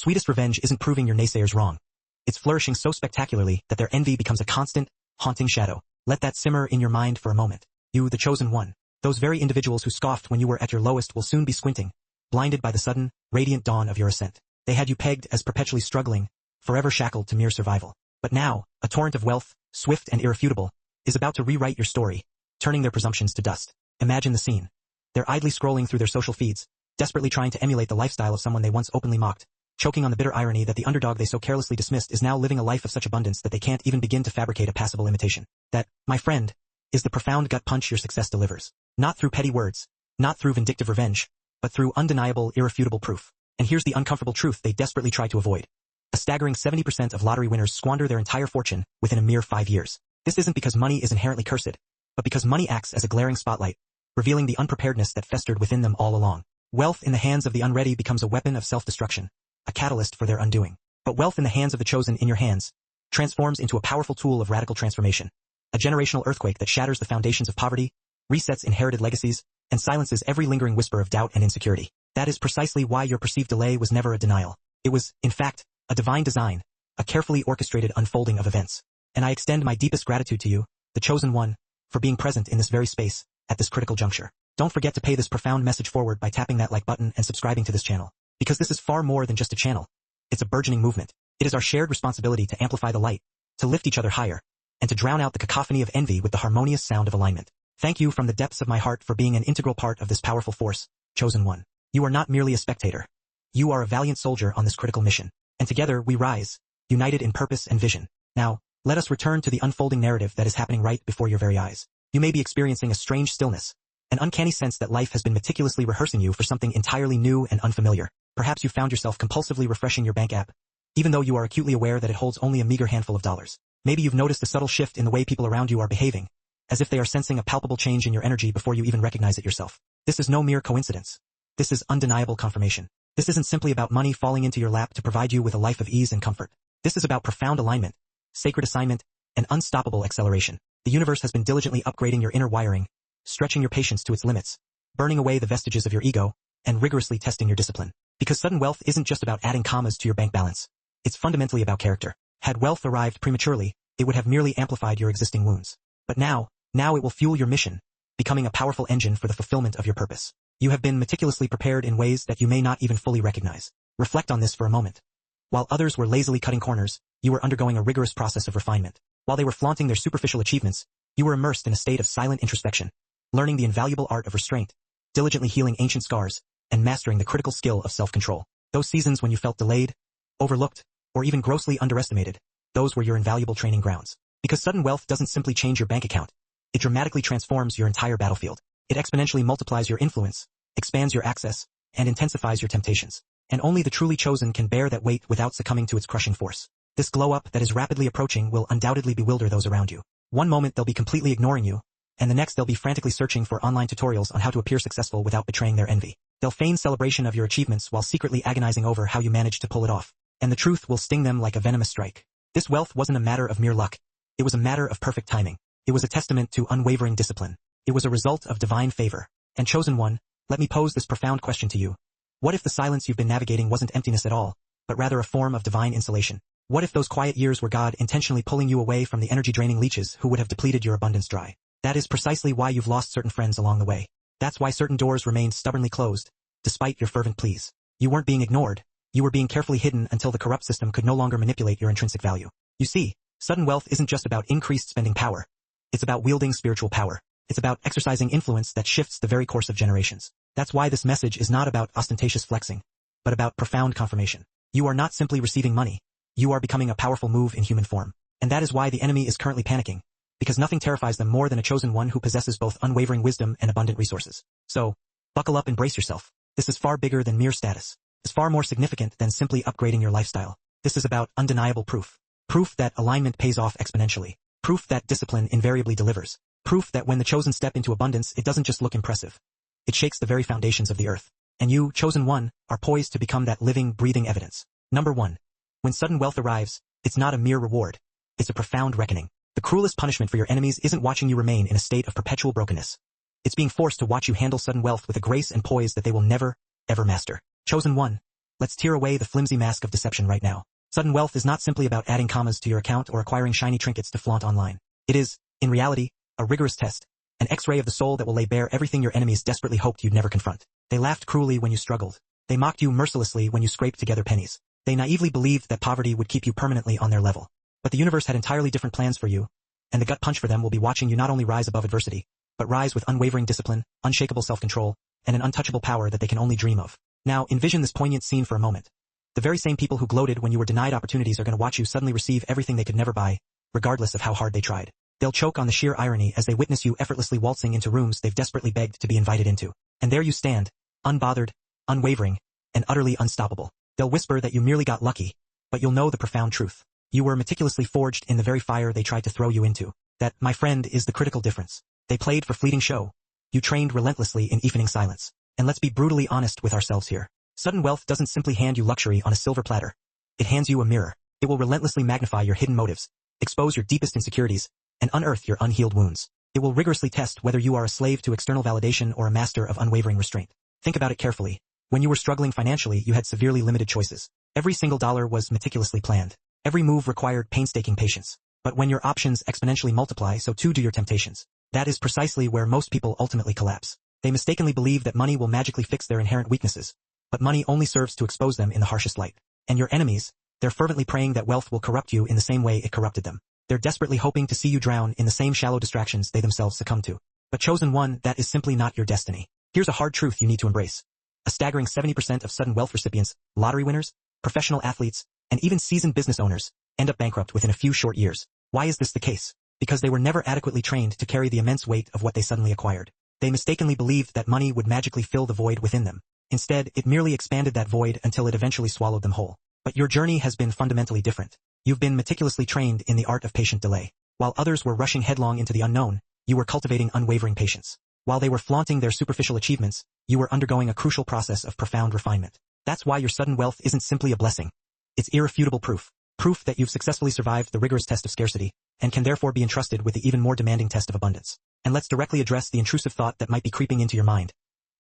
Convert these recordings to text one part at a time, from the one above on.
sweetest revenge isn't proving your naysayers wrong. It's flourishing so spectacularly that their envy becomes a constant, haunting shadow. Let that simmer in your mind for a moment. You, the chosen one. Those very individuals who scoffed when you were at your lowest will soon be squinting, blinded by the sudden, radiant dawn of your ascent. They had you pegged as perpetually struggling, forever shackled to mere survival. But now, a torrent of wealth, swift and irrefutable, is about to rewrite your story, turning their presumptions to dust. Imagine the scene. They're idly scrolling through their social feeds, desperately trying to emulate the lifestyle of someone they once openly mocked, choking on the bitter irony that the underdog they so carelessly dismissed is now living a life of such abundance that they can't even begin to fabricate a passable imitation. That, my friend, is the profound gut punch your success delivers. Not through petty words, not through vindictive revenge, but through undeniable, irrefutable proof. And here's the uncomfortable truth they desperately try to avoid. A staggering 70% of lottery winners squander their entire fortune within a mere 5 years. This isn't because money is inherently cursed, but because money acts as a glaring spotlight, revealing the unpreparedness that festered within them all along. Wealth in the hands of the unready becomes a weapon of self-destruction, a catalyst for their undoing. But wealth in the hands of the chosen in your hands transforms into a powerful tool of radical transformation, a generational earthquake that shatters the foundations of poverty, resets inherited legacies, and silences every lingering whisper of doubt and insecurity. That is precisely why your perceived delay was never a denial. It was, in fact, a divine design, a carefully orchestrated unfolding of events. And I extend my deepest gratitude to you, the chosen one, for being present in this very space, at this critical juncture. Don't forget to pay this profound message forward by tapping that like button and subscribing to this channel. Because this is far more than just a channel. It's a burgeoning movement. It is our shared responsibility to amplify the light, to lift each other higher, and to drown out the cacophony of envy with the harmonious sound of alignment. Thank you from the depths of my heart for being an integral part of this powerful force, chosen one. You are not merely a spectator. You are a valiant soldier on this critical mission. And together we rise, united in purpose and vision. Now, let us return to the unfolding narrative that is happening right before your very eyes. You may be experiencing a strange stillness, an uncanny sense that life has been meticulously rehearsing you for something entirely new and unfamiliar. Perhaps you found yourself compulsively refreshing your bank app, even though you are acutely aware that it holds only a meager handful of dollars. Maybe you've noticed a subtle shift in the way people around you are behaving, as if they are sensing a palpable change in your energy before you even recognize it yourself. This is no mere coincidence. This is undeniable confirmation. This isn't simply about money falling into your lap to provide you with a life of ease and comfort. This is about profound alignment, sacred assignment, and unstoppable acceleration. The universe has been diligently upgrading your inner wiring, stretching your patience to its limits, burning away the vestiges of your ego, and rigorously testing your discipline. Because sudden wealth isn't just about adding commas to your bank balance. It's fundamentally about character. Had wealth arrived prematurely, it would have merely amplified your existing wounds. But now it will fuel your mission, becoming a powerful engine for the fulfillment of your purpose. You have been meticulously prepared in ways that you may not even fully recognize. Reflect on this for a moment. While others were lazily cutting corners, you were undergoing a rigorous process of refinement. While they were flaunting their superficial achievements, you were immersed in a state of silent introspection, learning the invaluable art of restraint, diligently healing ancient scars, and mastering the critical skill of self-control. Those seasons when you felt delayed, overlooked, or even grossly underestimated, those were your invaluable training grounds. Because sudden wealth doesn't simply change your bank account. It dramatically transforms your entire battlefield. It exponentially multiplies your influence, expands your access, and intensifies your temptations. And only the truly chosen can bear that weight without succumbing to its crushing force. This glow-up that is rapidly approaching will undoubtedly bewilder those around you. One moment they'll be completely ignoring you, and the next they'll be frantically searching for online tutorials on how to appear successful without betraying their envy. They'll feign celebration of your achievements while secretly agonizing over how you managed to pull it off. And the truth will sting them like a venomous strike. This wealth wasn't a matter of mere luck. It was a matter of perfect timing. It was a testament to unwavering discipline. It was a result of divine favor. And chosen one, let me pose this profound question to you. What if the silence you've been navigating wasn't emptiness at all, but rather a form of divine insulation? What if those quiet years were God intentionally pulling you away from the energy-draining leeches who would have depleted your abundance dry? That is precisely why you've lost certain friends along the way. That's why certain doors remained stubbornly closed, despite your fervent pleas. You weren't being ignored. You were being carefully hidden until the corrupt system could no longer manipulate your intrinsic value. You see, sudden wealth isn't just about increased spending power. It's about wielding spiritual power. It's about exercising influence that shifts the very course of generations. That's why this message is not about ostentatious flexing, but about profound confirmation. You are not simply receiving money. You are becoming a powerful move in human form. And that is why the enemy is currently panicking, because nothing terrifies them more than a chosen one who possesses both unwavering wisdom and abundant resources. So, buckle up and brace yourself. This is far bigger than mere status. It's far more significant than simply upgrading your lifestyle. This is about undeniable proof. Proof that alignment pays off exponentially. Proof that discipline invariably delivers. Proof that when the chosen step into abundance, it doesn't just look impressive. It shakes the very foundations of the earth. And you, chosen one, are poised to become that living, breathing evidence. Number 1. When sudden wealth arrives, it's not a mere reward. It's a profound reckoning. The cruelest punishment for your enemies isn't watching you remain in a state of perpetual brokenness. It's being forced to watch you handle sudden wealth with a grace and poise that they will never, ever master. Chosen one, Let's tear away the flimsy mask of deception right now. Sudden wealth is not simply about adding commas to your account or acquiring shiny trinkets to flaunt online. It is, in reality, a rigorous test, an X-ray of the soul that will lay bare everything your enemies desperately hoped you'd never confront. They laughed cruelly when you struggled. They mocked you mercilessly when you scraped together pennies. They naively believed that poverty would keep you permanently on their level. But the universe had entirely different plans for you, and the gut punch for them will be watching you not only rise above adversity, but rise with unwavering discipline, unshakable self-control, and an untouchable power that they can only dream of. Now, envision this poignant scene for a moment. The very same people who gloated when you were denied opportunities are going to watch you suddenly receive everything they could never buy, regardless of how hard they tried. They'll choke on the sheer irony as they witness you effortlessly waltzing into rooms they've desperately begged to be invited into. And there you stand, unbothered, unwavering, and utterly unstoppable. They'll whisper that you merely got lucky, but you'll know the profound truth. You were meticulously forged in the very fire they tried to throw you into. That, my friend, is the critical difference. They played for fleeting show. You trained relentlessly in evening silence. And let's be brutally honest with ourselves here. Sudden wealth doesn't simply hand you luxury on a silver platter. It hands you a mirror. It will relentlessly magnify your hidden motives, expose your deepest insecurities, and unearth your unhealed wounds. It will rigorously test whether you are a slave to external validation or a master of unwavering restraint. Think about it carefully. When you were struggling financially, you had severely limited choices. Every single dollar was meticulously planned. Every move required painstaking patience. But when your options exponentially multiply, so too do your temptations. That is precisely where most people ultimately collapse. They mistakenly believe that money will magically fix their inherent weaknesses, but money only serves to expose them in the harshest light. And your enemies, they're fervently praying that wealth will corrupt you in the same way it corrupted them. They're desperately hoping to see you drown in the same shallow distractions they themselves succumb to. But chosen one, that is simply not your destiny. Here's a hard truth you need to embrace. A staggering 70% of sudden wealth recipients, lottery winners, professional athletes, and even seasoned business owners, end up bankrupt within a few short years. Why is this the case? Because they were never adequately trained to carry the immense weight of what they suddenly acquired. They mistakenly believed that money would magically fill the void within them. Instead, it merely expanded that void until it eventually swallowed them whole. But your journey has been fundamentally different. You've been meticulously trained in the art of patient delay. While others were rushing headlong into the unknown, you were cultivating unwavering patience. While they were flaunting their superficial achievements, you were undergoing a crucial process of profound refinement. That's why your sudden wealth isn't simply a blessing. It's irrefutable proof. Proof that you've successfully survived the rigorous test of scarcity, and can therefore be entrusted with the even more demanding test of abundance. And let's directly address the intrusive thought that might be creeping into your mind.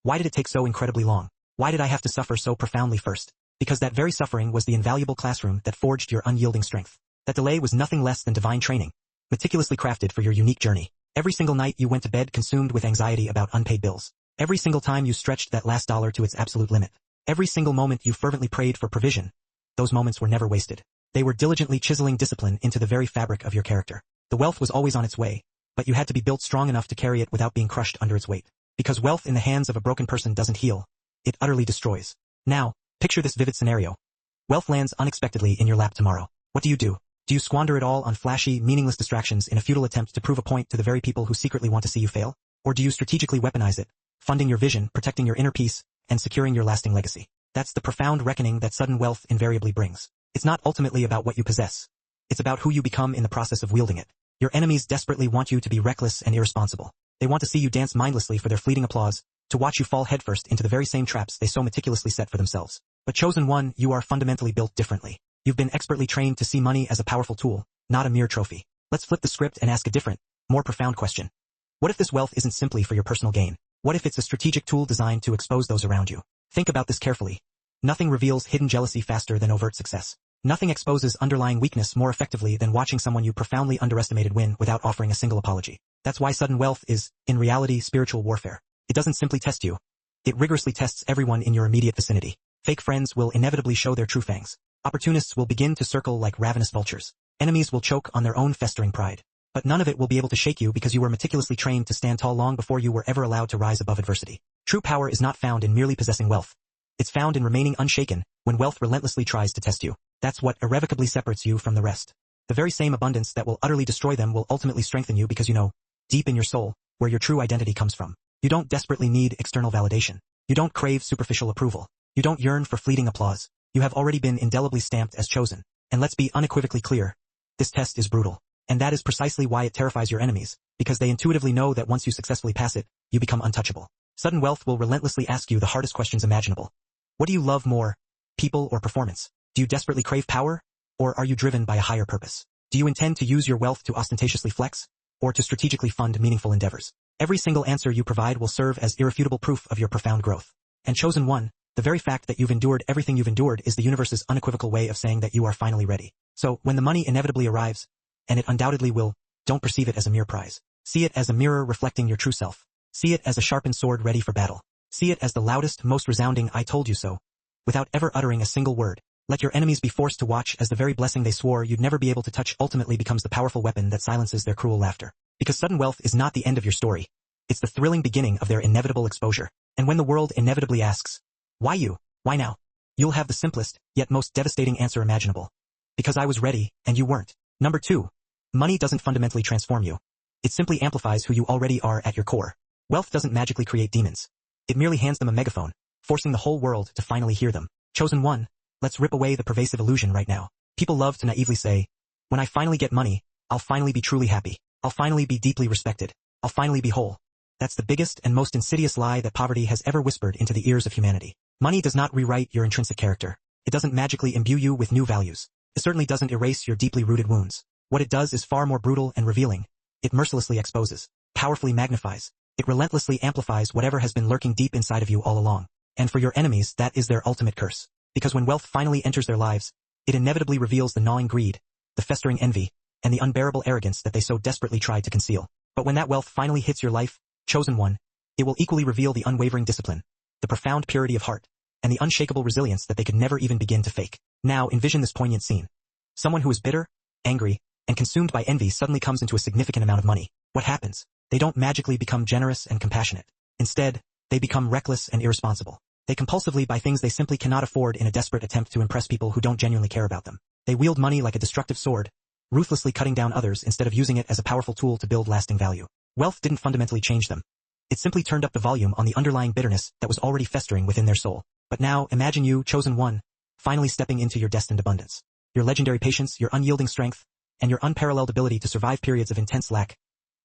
Why did it take so incredibly long? Why did I have to suffer so profoundly first? Because that very suffering was the invaluable classroom that forged your unyielding strength. That delay was nothing less than divine training, meticulously crafted for your unique journey. Every single night you went to bed consumed with anxiety about unpaid bills. Every single time you stretched that last dollar to its absolute limit. Every single moment you fervently prayed for provision. Those moments were never wasted. They were diligently chiseling discipline into the very fabric of your character. The wealth was always on its way, but you had to be built strong enough to carry it without being crushed under its weight. Because wealth in the hands of a broken person doesn't heal. It utterly destroys. Now, picture this vivid scenario. Wealth lands unexpectedly in your lap tomorrow. What do? Do you squander it all on flashy, meaningless distractions in a futile attempt to prove a point to the very people who secretly want to see you fail? Or do you strategically weaponize it, funding your vision, protecting your inner peace, and securing your lasting legacy? That's the profound reckoning that sudden wealth invariably brings. It's not ultimately about what you possess. It's about who you become in the process of wielding it. Your enemies desperately want you to be reckless and irresponsible. They want to see you dance mindlessly for their fleeting applause, to watch you fall headfirst into the very same traps they so meticulously set for themselves. But chosen one, you are fundamentally built differently. You've been expertly trained to see money as a powerful tool, not a mere trophy. Let's flip the script and ask a different, more profound question. What if this wealth isn't simply for your personal gain? What if it's a strategic tool designed to expose those around you? Think about this carefully. Nothing reveals hidden jealousy faster than overt success. Nothing exposes underlying weakness more effectively than watching someone you profoundly underestimated win without offering a single apology. That's why sudden wealth is, in reality, spiritual warfare. It doesn't simply test you. It rigorously tests everyone in your immediate vicinity. Fake friends will inevitably show their true fangs. Opportunists will begin to circle like ravenous vultures. Enemies will choke on their own festering pride. But none of it will be able to shake you because you were meticulously trained to stand tall long before you were ever allowed to rise above adversity. True power is not found in merely possessing wealth. It's found in remaining unshaken when wealth relentlessly tries to test you. That's what irrevocably separates you from the rest. The very same abundance that will utterly destroy them will ultimately strengthen you because you know, deep in your soul, where your true identity comes from. You don't desperately need external validation. You don't crave superficial approval. You don't yearn for fleeting applause. You have already been indelibly stamped as chosen. And let's be unequivocally clear. This test is brutal. And that is precisely why it terrifies your enemies, because they intuitively know that once you successfully pass it, you become untouchable. Sudden wealth will relentlessly ask you the hardest questions imaginable. What do you love more, people or performance? Do you desperately crave power, or are you driven by a higher purpose? Do you intend to use your wealth to ostentatiously flex, or to strategically fund meaningful endeavors? Every single answer you provide will serve as irrefutable proof of your profound growth. And chosen one, The very fact that you've endured everything you've endured is the universe's unequivocal way of saying that you are finally ready. So, when the money inevitably arrives, and it undoubtedly will, don't perceive it as a mere prize. See it as a mirror reflecting your true self. See it as a sharpened sword ready for battle. See it as the loudest, most resounding "I told you so," without ever uttering a single word. Let your enemies be forced to watch as the very blessing they swore you'd never be able to touch ultimately becomes the powerful weapon that silences their cruel laughter. Because sudden wealth is not the end of your story. It's the thrilling beginning of their inevitable exposure. And when the world inevitably asks, "Why you? Why now?" you'll have the simplest, yet most devastating answer imaginable. Because I was ready, and you weren't. Number 2. Money doesn't fundamentally transform you. It simply amplifies who you already are at your core. Wealth doesn't magically create demons. It merely hands them a megaphone, forcing the whole world to finally hear them. Chosen one, let's rip away the pervasive illusion right now. People love to naively say, "When I finally get money, I'll finally be truly happy. I'll finally be deeply respected. I'll finally be whole." That's the biggest and most insidious lie that poverty has ever whispered into the ears of humanity. Money does not rewrite your intrinsic character. It doesn't magically imbue you with new values. It certainly doesn't erase your deeply rooted wounds. What it does is far more brutal and revealing. It mercilessly exposes, powerfully magnifies. It relentlessly amplifies whatever has been lurking deep inside of you all along. And for your enemies, that is their ultimate curse. Because when wealth finally enters their lives, it inevitably reveals the gnawing greed, the festering envy, and the unbearable arrogance that they so desperately tried to conceal. But when that wealth finally hits your life, chosen one, it will equally reveal the unwavering discipline, the profound purity of heart, and the unshakable resilience that they could never even begin to fake. Now envision this poignant scene. Someone who is bitter, angry, and consumed by envy suddenly comes into a significant amount of money. What happens? They don't magically become generous and compassionate. Instead, they become reckless and irresponsible. They compulsively buy things they simply cannot afford in a desperate attempt to impress people who don't genuinely care about them. They wield money like a destructive sword, ruthlessly cutting down others instead of using it as a powerful tool to build lasting value. Wealth didn't fundamentally change them. It simply turned up the volume on the underlying bitterness that was already festering within their soul. But now, imagine you, chosen one, finally stepping into your destined abundance. Your legendary patience, your unyielding strength, and your unparalleled ability to survive periods of intense lack,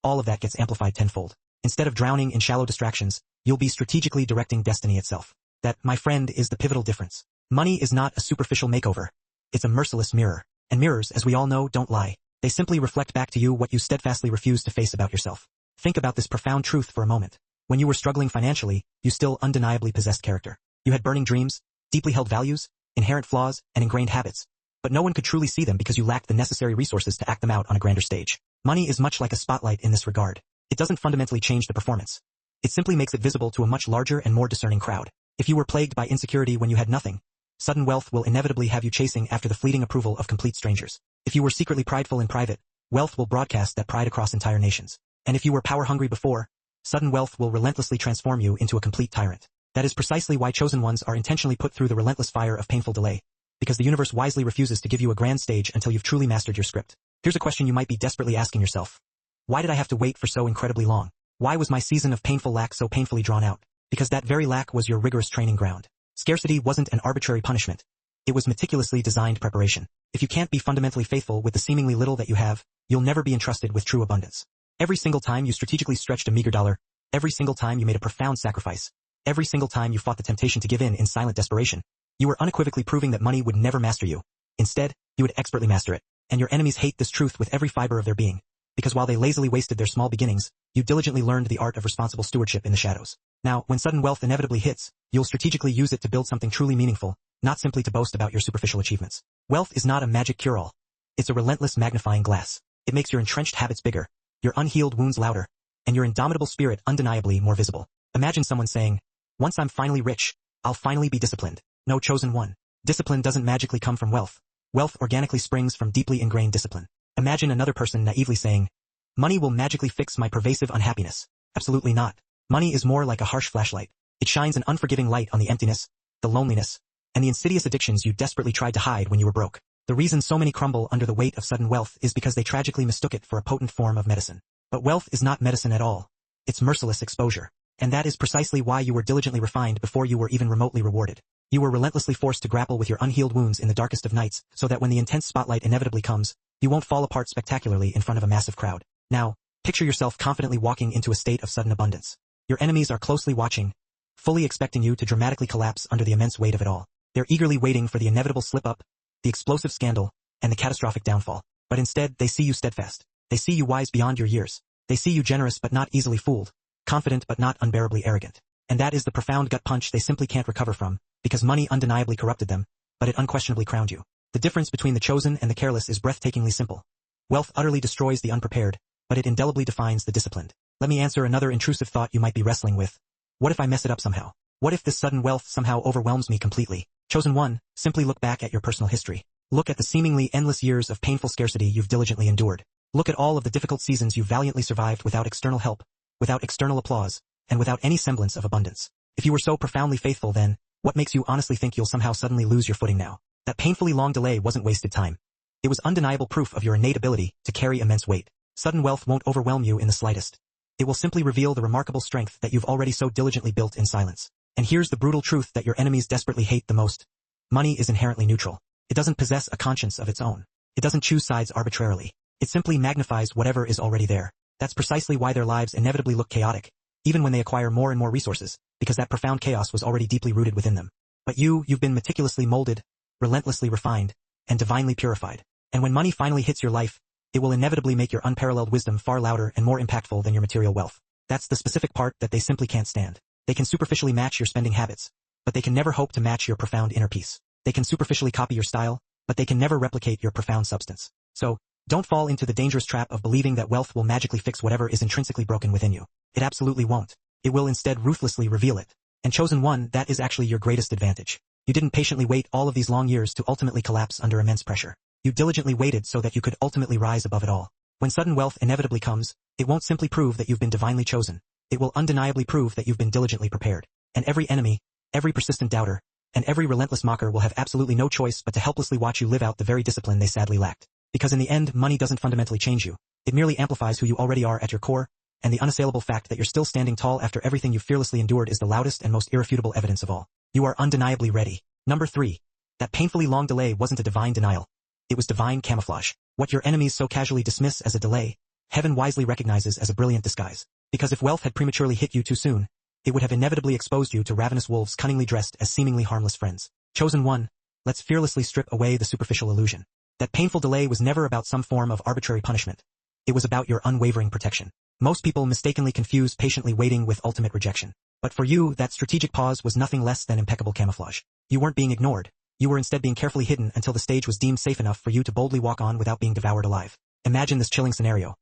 all of that gets amplified tenfold. Instead of drowning in shallow distractions, you'll be strategically directing destiny itself. That, my friend, is the pivotal difference. Money is not a superficial makeover. It's a merciless mirror. And mirrors, as we all know, don't lie. They simply reflect back to you what you steadfastly refuse to face about yourself. Think about this profound truth for a moment. When you were struggling financially, you still undeniably possessed character. You had burning dreams, deeply held values, inherent flaws, and ingrained habits. But no one could truly see them because you lacked the necessary resources to act them out on a grander stage. Money is much like a spotlight in this regard. It doesn't fundamentally change the performance. It simply makes it visible to a much larger and more discerning crowd. If you were plagued by insecurity when you had nothing, sudden wealth will inevitably have you chasing after the fleeting approval of complete strangers. If you were secretly prideful in private, wealth will broadcast that pride across entire nations. And if you were power-hungry before, sudden wealth will relentlessly transform you into a complete tyrant. That is precisely why chosen ones are intentionally put through the relentless fire of painful delay, because the universe wisely refuses to give you a grand stage until you've truly mastered your script. Here's a question you might be desperately asking yourself. Why did I have to wait for so incredibly long? Why was my season of painful lack so painfully drawn out? Because that very lack was your rigorous training ground. Scarcity wasn't an arbitrary punishment. It was meticulously designed preparation. If you can't be fundamentally faithful with the seemingly little that you have, you'll never be entrusted with true abundance. Every single time you strategically stretched a meager dollar, every single time you made a profound sacrifice, every single time you fought the temptation to give in silent desperation, you were unequivocally proving that money would never master you. Instead, you would expertly master it. And your enemies hate this truth with every fiber of their being. Because while they lazily wasted their small beginnings, you diligently learned the art of responsible stewardship in the shadows. Now, when sudden wealth inevitably hits, you'll strategically use it to build something truly meaningful, not simply to boast about your superficial achievements. Wealth is not a magic cure-all. It's a relentless magnifying glass. It makes your entrenched habits bigger, your unhealed wounds louder, and your indomitable spirit undeniably more visible. Imagine someone saying, "Once I'm finally rich, I'll finally be disciplined." No, chosen one. Discipline doesn't magically come from wealth. Wealth organically springs from deeply ingrained discipline. Imagine another person naively saying, "Money will magically fix my pervasive unhappiness." Absolutely not. Money is more like a harsh flashlight. It shines an unforgiving light on the emptiness, the loneliness, and the insidious addictions you desperately tried to hide when you were broke. The reason so many crumble under the weight of sudden wealth is because they tragically mistook it for a potent form of medicine. But wealth is not medicine at all. It's merciless exposure. And that is precisely why you were diligently refined before you were even remotely rewarded. You were relentlessly forced to grapple with your unhealed wounds in the darkest of nights, so that when the intense spotlight inevitably comes, you won't fall apart spectacularly in front of a massive crowd. Now, picture yourself confidently walking into a state of sudden abundance. Your enemies are closely watching, fully expecting you to dramatically collapse under the immense weight of it all. They're eagerly waiting for the inevitable slip-up, the explosive scandal, and the catastrophic downfall. But instead, they see you steadfast. They see you wise beyond your years. They see you generous but not easily fooled, confident but not unbearably arrogant. And that is the profound gut punch they simply can't recover from, because money undeniably corrupted them, but it unquestionably crowned you. The difference between the chosen and the careless is breathtakingly simple. Wealth utterly destroys the unprepared, but it indelibly defines the disciplined. Let me answer another intrusive thought you might be wrestling with. What if I mess it up somehow? What if this sudden wealth somehow overwhelms me completely? Chosen one, simply look back at your personal history. Look at the seemingly endless years of painful scarcity you've diligently endured. Look at all of the difficult seasons you've valiantly survived without external help, without external applause, and without any semblance of abundance. If you were so profoundly faithful then, what makes you honestly think you'll somehow suddenly lose your footing now? That painfully long delay wasn't wasted time. It was undeniable proof of your innate ability to carry immense weight. Sudden wealth won't overwhelm you in the slightest. It will simply reveal the remarkable strength that you've already so diligently built in silence. And here's the brutal truth that your enemies desperately hate the most. Money is inherently neutral. It doesn't possess a conscience of its own. It doesn't choose sides arbitrarily. It simply magnifies whatever is already there. That's precisely why their lives inevitably look chaotic, even when they acquire more and more resources, because that profound chaos was already deeply rooted within them. But you've been meticulously molded, relentlessly refined, and divinely purified. And when money finally hits your life, it will inevitably make your unparalleled wisdom far louder and more impactful than your material wealth. That's the specific part that they simply can't stand. They can superficially match your spending habits, but they can never hope to match your profound inner peace. They can superficially copy your style, but they can never replicate your profound substance. So, don't fall into the dangerous trap of believing that wealth will magically fix whatever is intrinsically broken within you. It absolutely won't. It will instead ruthlessly reveal it. And chosen one, that is actually your greatest advantage. You didn't patiently wait all of these long years to ultimately collapse under immense pressure. You diligently waited so that you could ultimately rise above it all. When sudden wealth inevitably comes, it won't simply prove that you've been divinely chosen. It will undeniably prove that you've been diligently prepared. And every enemy, every persistent doubter, and every relentless mocker will have absolutely no choice but to helplessly watch you live out the very discipline they sadly lacked. Because in the end, money doesn't fundamentally change you. It merely amplifies who you already are at your core, and the unassailable fact that you're still standing tall after everything you fearlessly endured is the loudest and most irrefutable evidence of all. You are undeniably ready. Number 3. That painfully long delay wasn't a divine denial. It was divine camouflage. What your enemies so casually dismiss as a delay, heaven wisely recognizes as a brilliant disguise. Because if wealth had prematurely hit you too soon, it would have inevitably exposed you to ravenous wolves cunningly dressed as seemingly harmless friends. Chosen one, let's fearlessly strip away the superficial illusion. That painful delay was never about some form of arbitrary punishment. It was about your unwavering protection. Most people mistakenly confuse patiently waiting with ultimate rejection. But for you, that strategic pause was nothing less than impeccable camouflage. You weren't being ignored. You were instead being carefully hidden until the stage was deemed safe enough for you to boldly walk on without being devoured alive. Imagine this chilling scenario.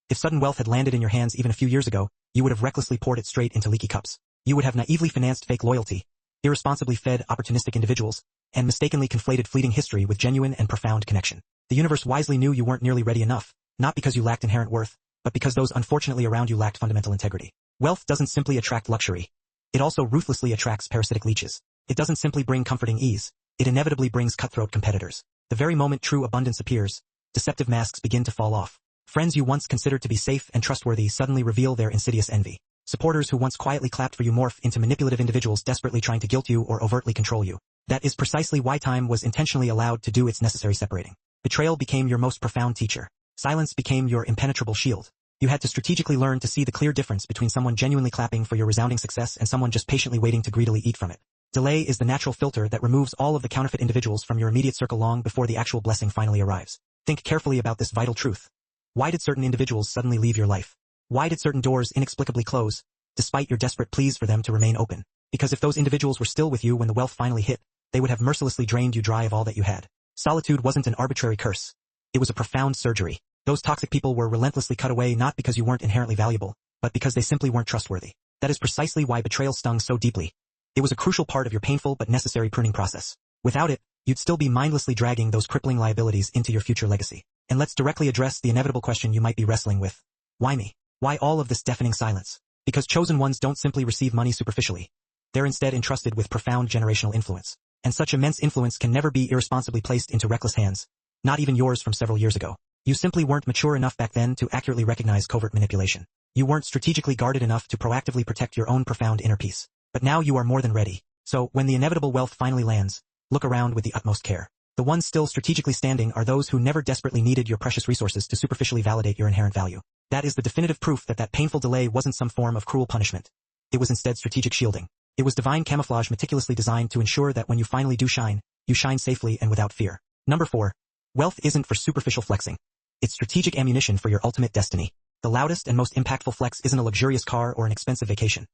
If sudden wealth had landed in your hands even a few years ago, you would have recklessly poured it straight into leaky cups. You would have naively financed fake loyalty, irresponsibly fed opportunistic individuals, and mistakenly conflated fleeting history with genuine and profound connection. The universe wisely knew you weren't nearly ready enough, not because you lacked inherent worth, but because those unfortunately around you lacked fundamental integrity. Wealth doesn't simply attract luxury. It also ruthlessly attracts parasitic leeches. It doesn't simply bring comforting ease. It inevitably brings cutthroat competitors. The very moment true abundance appears, deceptive masks begin to fall off. Friends you once considered to be safe and trustworthy suddenly reveal their insidious envy. Supporters who once quietly clapped for you morph into manipulative individuals desperately trying to guilt you or overtly control you. That is precisely why time was intentionally allowed to do its necessary separating. Betrayal became your most profound teacher. Silence became your impenetrable shield. You had to strategically learn to see the clear difference between someone genuinely clapping for your resounding success and someone just patiently waiting to greedily eat from it. Delay is the natural filter that removes all of the counterfeit individuals from your immediate circle long before the actual blessing finally arrives. Think carefully about this vital truth. Why did certain individuals suddenly leave your life? Why did certain doors inexplicably close, despite your desperate pleas for them to remain open? Because if those individuals were still with you when the wealth finally hit, they would have mercilessly drained you dry of all that you had. Solitude wasn't an arbitrary curse. It was a profound surgery. Those toxic people were relentlessly cut away not because you weren't inherently valuable, but because they simply weren't trustworthy. That is precisely why betrayal stung so deeply. It was a crucial part of your painful but necessary pruning process. Without it, you'd still be mindlessly dragging those crippling liabilities into your future legacy. And let's directly address the inevitable question you might be wrestling with. Why me? Why all of this deafening silence? Because chosen ones don't simply receive money superficially. They're instead entrusted with profound generational influence. And such immense influence can never be irresponsibly placed into reckless hands, not even yours from several years ago. You simply weren't mature enough back then to accurately recognize covert manipulation. You weren't strategically guarded enough to proactively protect your own profound inner peace. But now you are more than ready. So, when the inevitable wealth finally lands, look around with the utmost care. The ones still strategically standing are those who never desperately needed your precious resources to superficially validate your inherent value. That is the definitive proof that painful delay wasn't some form of cruel punishment. It was instead strategic shielding. It was divine camouflage meticulously designed to ensure that when you finally do shine, you shine safely and without fear. Number 4. Wealth isn't for superficial flexing. It's strategic ammunition for your ultimate destiny. The loudest and most impactful flex isn't a luxurious car or an expensive vacation.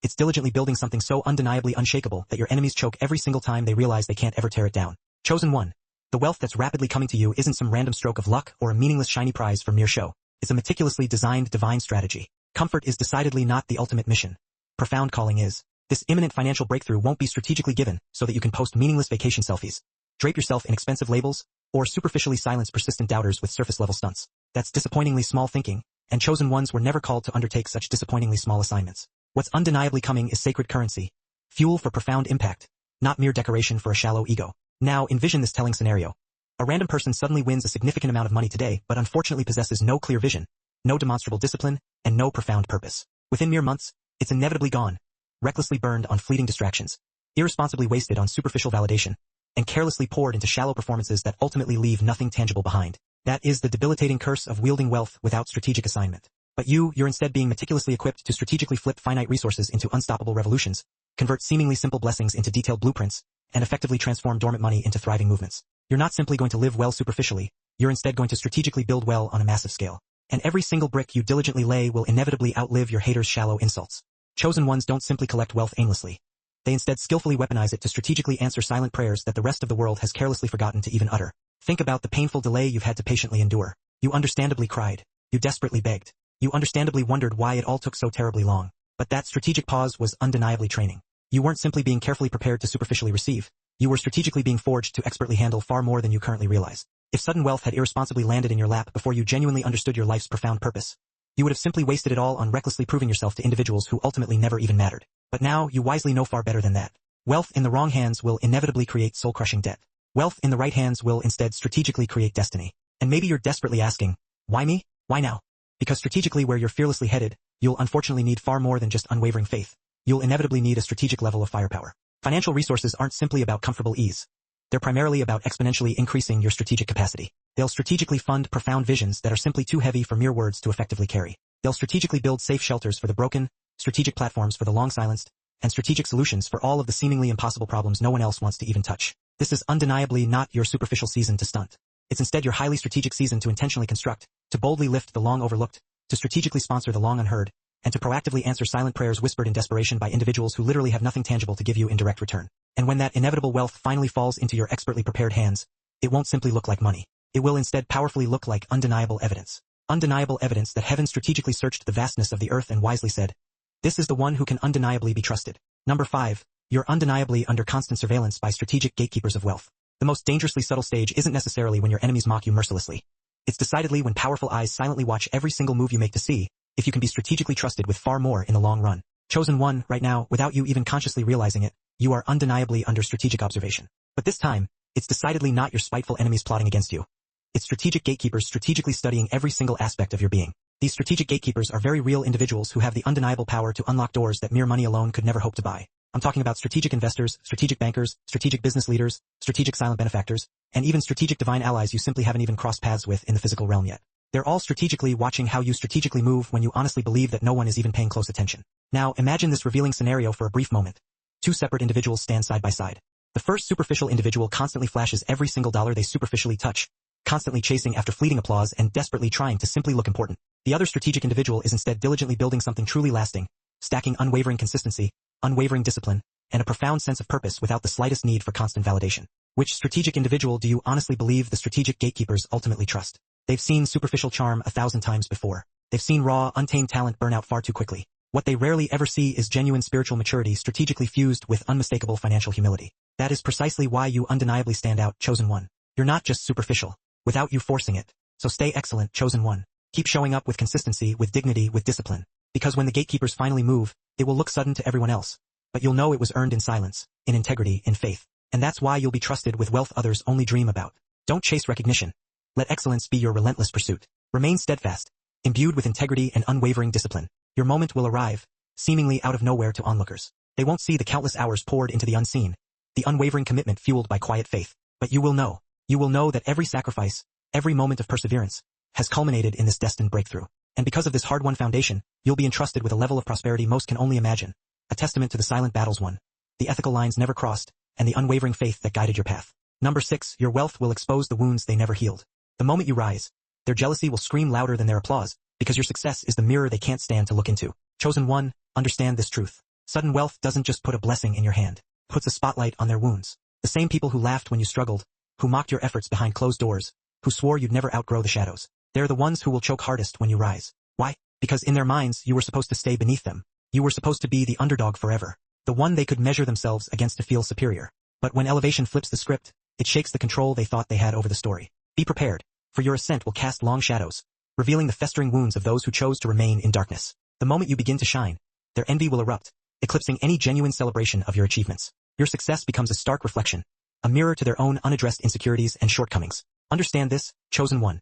It's diligently building something so undeniably unshakable that your enemies choke every single time they realize they can't ever tear it down. Chosen one. The wealth that's rapidly coming to you isn't some random stroke of luck or a meaningless shiny prize for mere show. It's a meticulously designed divine strategy. Comfort is decidedly not the ultimate mission. Profound calling is. This imminent financial breakthrough won't be strategically given so that you can post meaningless vacation selfies, drape yourself in expensive labels, or superficially silence persistent doubters with surface-level stunts. That's disappointingly small thinking, and chosen ones were never called to undertake such disappointingly small assignments. What's undeniably coming is sacred currency, fuel for profound impact, not mere decoration for a shallow ego. Now envision this telling scenario. A random person suddenly wins a significant amount of money today but unfortunately possesses no clear vision, no demonstrable discipline, and no profound purpose. Within mere months, it's inevitably gone, recklessly burned on fleeting distractions, irresponsibly wasted on superficial validation, and carelessly poured into shallow performances that ultimately leave nothing tangible behind. That is the debilitating curse of wielding wealth without strategic assignment. But you're instead being meticulously equipped to strategically flip finite resources into unstoppable revolutions, convert seemingly simple blessings into detailed blueprints, and effectively transform dormant money into thriving movements. You're not simply going to live well superficially, you're instead going to strategically build well on a massive scale. And every single brick you diligently lay will inevitably outlive your haters' shallow insults. Chosen ones don't simply collect wealth aimlessly. They instead skillfully weaponize it to strategically answer silent prayers that the rest of the world has carelessly forgotten to even utter. Think about the painful delay you've had to patiently endure. You understandably cried. You desperately begged. You understandably wondered why it all took so terribly long. But that strategic pause was undeniably training. You weren't simply being carefully prepared to superficially receive. You were strategically being forged to expertly handle far more than you currently realize. If sudden wealth had irresponsibly landed in your lap before you genuinely understood your life's profound purpose, you would have simply wasted it all on recklessly proving yourself to individuals who ultimately never even mattered. But now you wisely know far better than that. Wealth in the wrong hands will inevitably create soul-crushing debt. Wealth in the right hands will instead strategically create destiny. And maybe you're desperately asking, why me? Why now? Because strategically where you're fearlessly headed, you'll unfortunately need far more than just unwavering faith. You'll inevitably need a strategic level of firepower. Financial resources aren't simply about comfortable ease. They're primarily about exponentially increasing your strategic capacity. They'll strategically fund profound visions that are simply too heavy for mere words to effectively carry. They'll strategically build safe shelters for the broken, strategic platforms for the long-silenced, and strategic solutions for all of the seemingly impossible problems no one else wants to even touch. This is undeniably not your superficial season to stunt. It's instead your highly strategic season to intentionally construct, to boldly lift the long overlooked, to strategically sponsor the long unheard, and to proactively answer silent prayers whispered in desperation by individuals who literally have nothing tangible to give you in direct return. And when that inevitable wealth finally falls into your expertly prepared hands, it won't simply look like money. It will instead powerfully look like undeniable evidence. Undeniable evidence that heaven strategically searched the vastness of the earth and wisely said, this is the one who can undeniably be trusted. Number 5. You're undeniably under constant surveillance by strategic gatekeepers of wealth. The most dangerously subtle stage isn't necessarily when your enemies mock you mercilessly. It's decidedly when powerful eyes silently watch every single move you make to see if you can be strategically trusted with far more in the long run. Chosen one, right now, without you even consciously realizing it, you are undeniably under strategic observation. But this time, it's decidedly not your spiteful enemies plotting against you. It's strategic gatekeepers strategically studying every single aspect of your being. These strategic gatekeepers are very real individuals who have the undeniable power to unlock doors that mere money alone could never hope to buy. I'm talking about strategic investors, strategic bankers, strategic business leaders, strategic silent benefactors, and even strategic divine allies you simply haven't even crossed paths with in the physical realm yet. They're all strategically watching how you strategically move when you honestly believe that no one is even paying close attention. Now, imagine this revealing scenario for a brief moment. Two separate individuals stand side by side. The first superficial individual constantly flashes every single dollar they superficially touch, constantly chasing after fleeting applause and desperately trying to simply look important. The other strategic individual is instead diligently building something truly lasting, stacking unwavering consistency, unwavering discipline, and a profound sense of purpose without the slightest need for constant validation. Which strategic individual do you honestly believe the strategic gatekeepers ultimately trust? They've seen superficial charm 1,000 times before. They've seen raw, untamed talent burn out far too quickly. What they rarely ever see is genuine spiritual maturity strategically fused with unmistakable financial humility. That is precisely why you undeniably stand out, chosen one. You're not just superficial, without you forcing it. So stay excellent, chosen one. Keep showing up with consistency, with dignity, with discipline. Because when the gatekeepers finally move, it will look sudden to everyone else. But you'll know it was earned in silence, in integrity, in faith. And that's why you'll be trusted with wealth others only dream about. Don't chase recognition. Let excellence be your relentless pursuit. Remain steadfast, imbued with integrity and unwavering discipline. Your moment will arrive, seemingly out of nowhere to onlookers. They won't see the countless hours poured into the unseen, the unwavering commitment fueled by quiet faith. But you will know. You will know that every sacrifice, every moment of perseverance, has culminated in this destined breakthrough. And because of this hard-won foundation, you'll be entrusted with a level of prosperity most can only imagine, a testament to the silent battles won, the ethical lines never crossed, and the unwavering faith that guided your path. Number 6, your wealth will expose the wounds they never healed. The moment you rise, their jealousy will scream louder than their applause, because your success is the mirror they can't stand to look into. Chosen one, understand this truth. Sudden wealth doesn't just put a blessing in your hand. It puts a spotlight on their wounds. The same people who laughed when you struggled, who mocked your efforts behind closed doors, who swore you'd never outgrow the shadows. They're the ones who will choke hardest when you rise. Why? Because in their minds you were supposed to stay beneath them. You were supposed to be the underdog forever. The one they could measure themselves against to feel superior. But when elevation flips the script, it shakes the control they thought they had over the story. Be prepared, for your ascent will cast long shadows, revealing the festering wounds of those who chose to remain in darkness. The moment you begin to shine, their envy will erupt, eclipsing any genuine celebration of your achievements. Your success becomes a stark reflection, a mirror to their own unaddressed insecurities and shortcomings. Understand this, chosen one.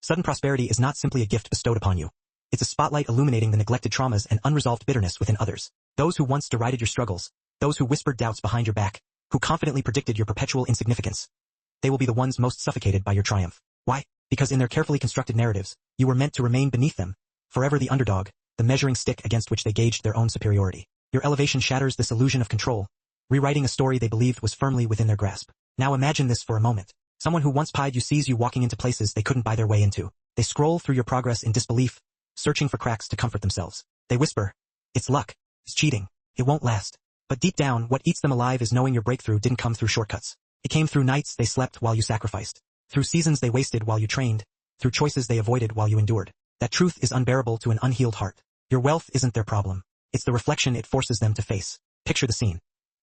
Sudden prosperity is not simply a gift bestowed upon you. It's a spotlight illuminating the neglected traumas and unresolved bitterness within others. Those who once derided your struggles, those who whispered doubts behind your back, who confidently predicted your perpetual insignificance. They will be the ones most suffocated by your triumph. Why? Because in their carefully constructed narratives, you were meant to remain beneath them, forever the underdog, the measuring stick against which they gauged their own superiority. Your elevation shatters this illusion of control, rewriting a story they believed was firmly within their grasp. Now imagine this for a moment. Someone who once pied you sees you walking into places they couldn't buy their way into. They scroll through your progress in disbelief, searching for cracks to comfort themselves. They whisper, "It's luck, it's cheating, it won't last." But deep down, what eats them alive is knowing your breakthrough didn't come through shortcuts. It came through nights they slept while you sacrificed, through seasons they wasted while you trained, through choices they avoided while you endured. That truth is unbearable to an unhealed heart. Your wealth isn't their problem. It's the reflection it forces them to face. Picture the scene.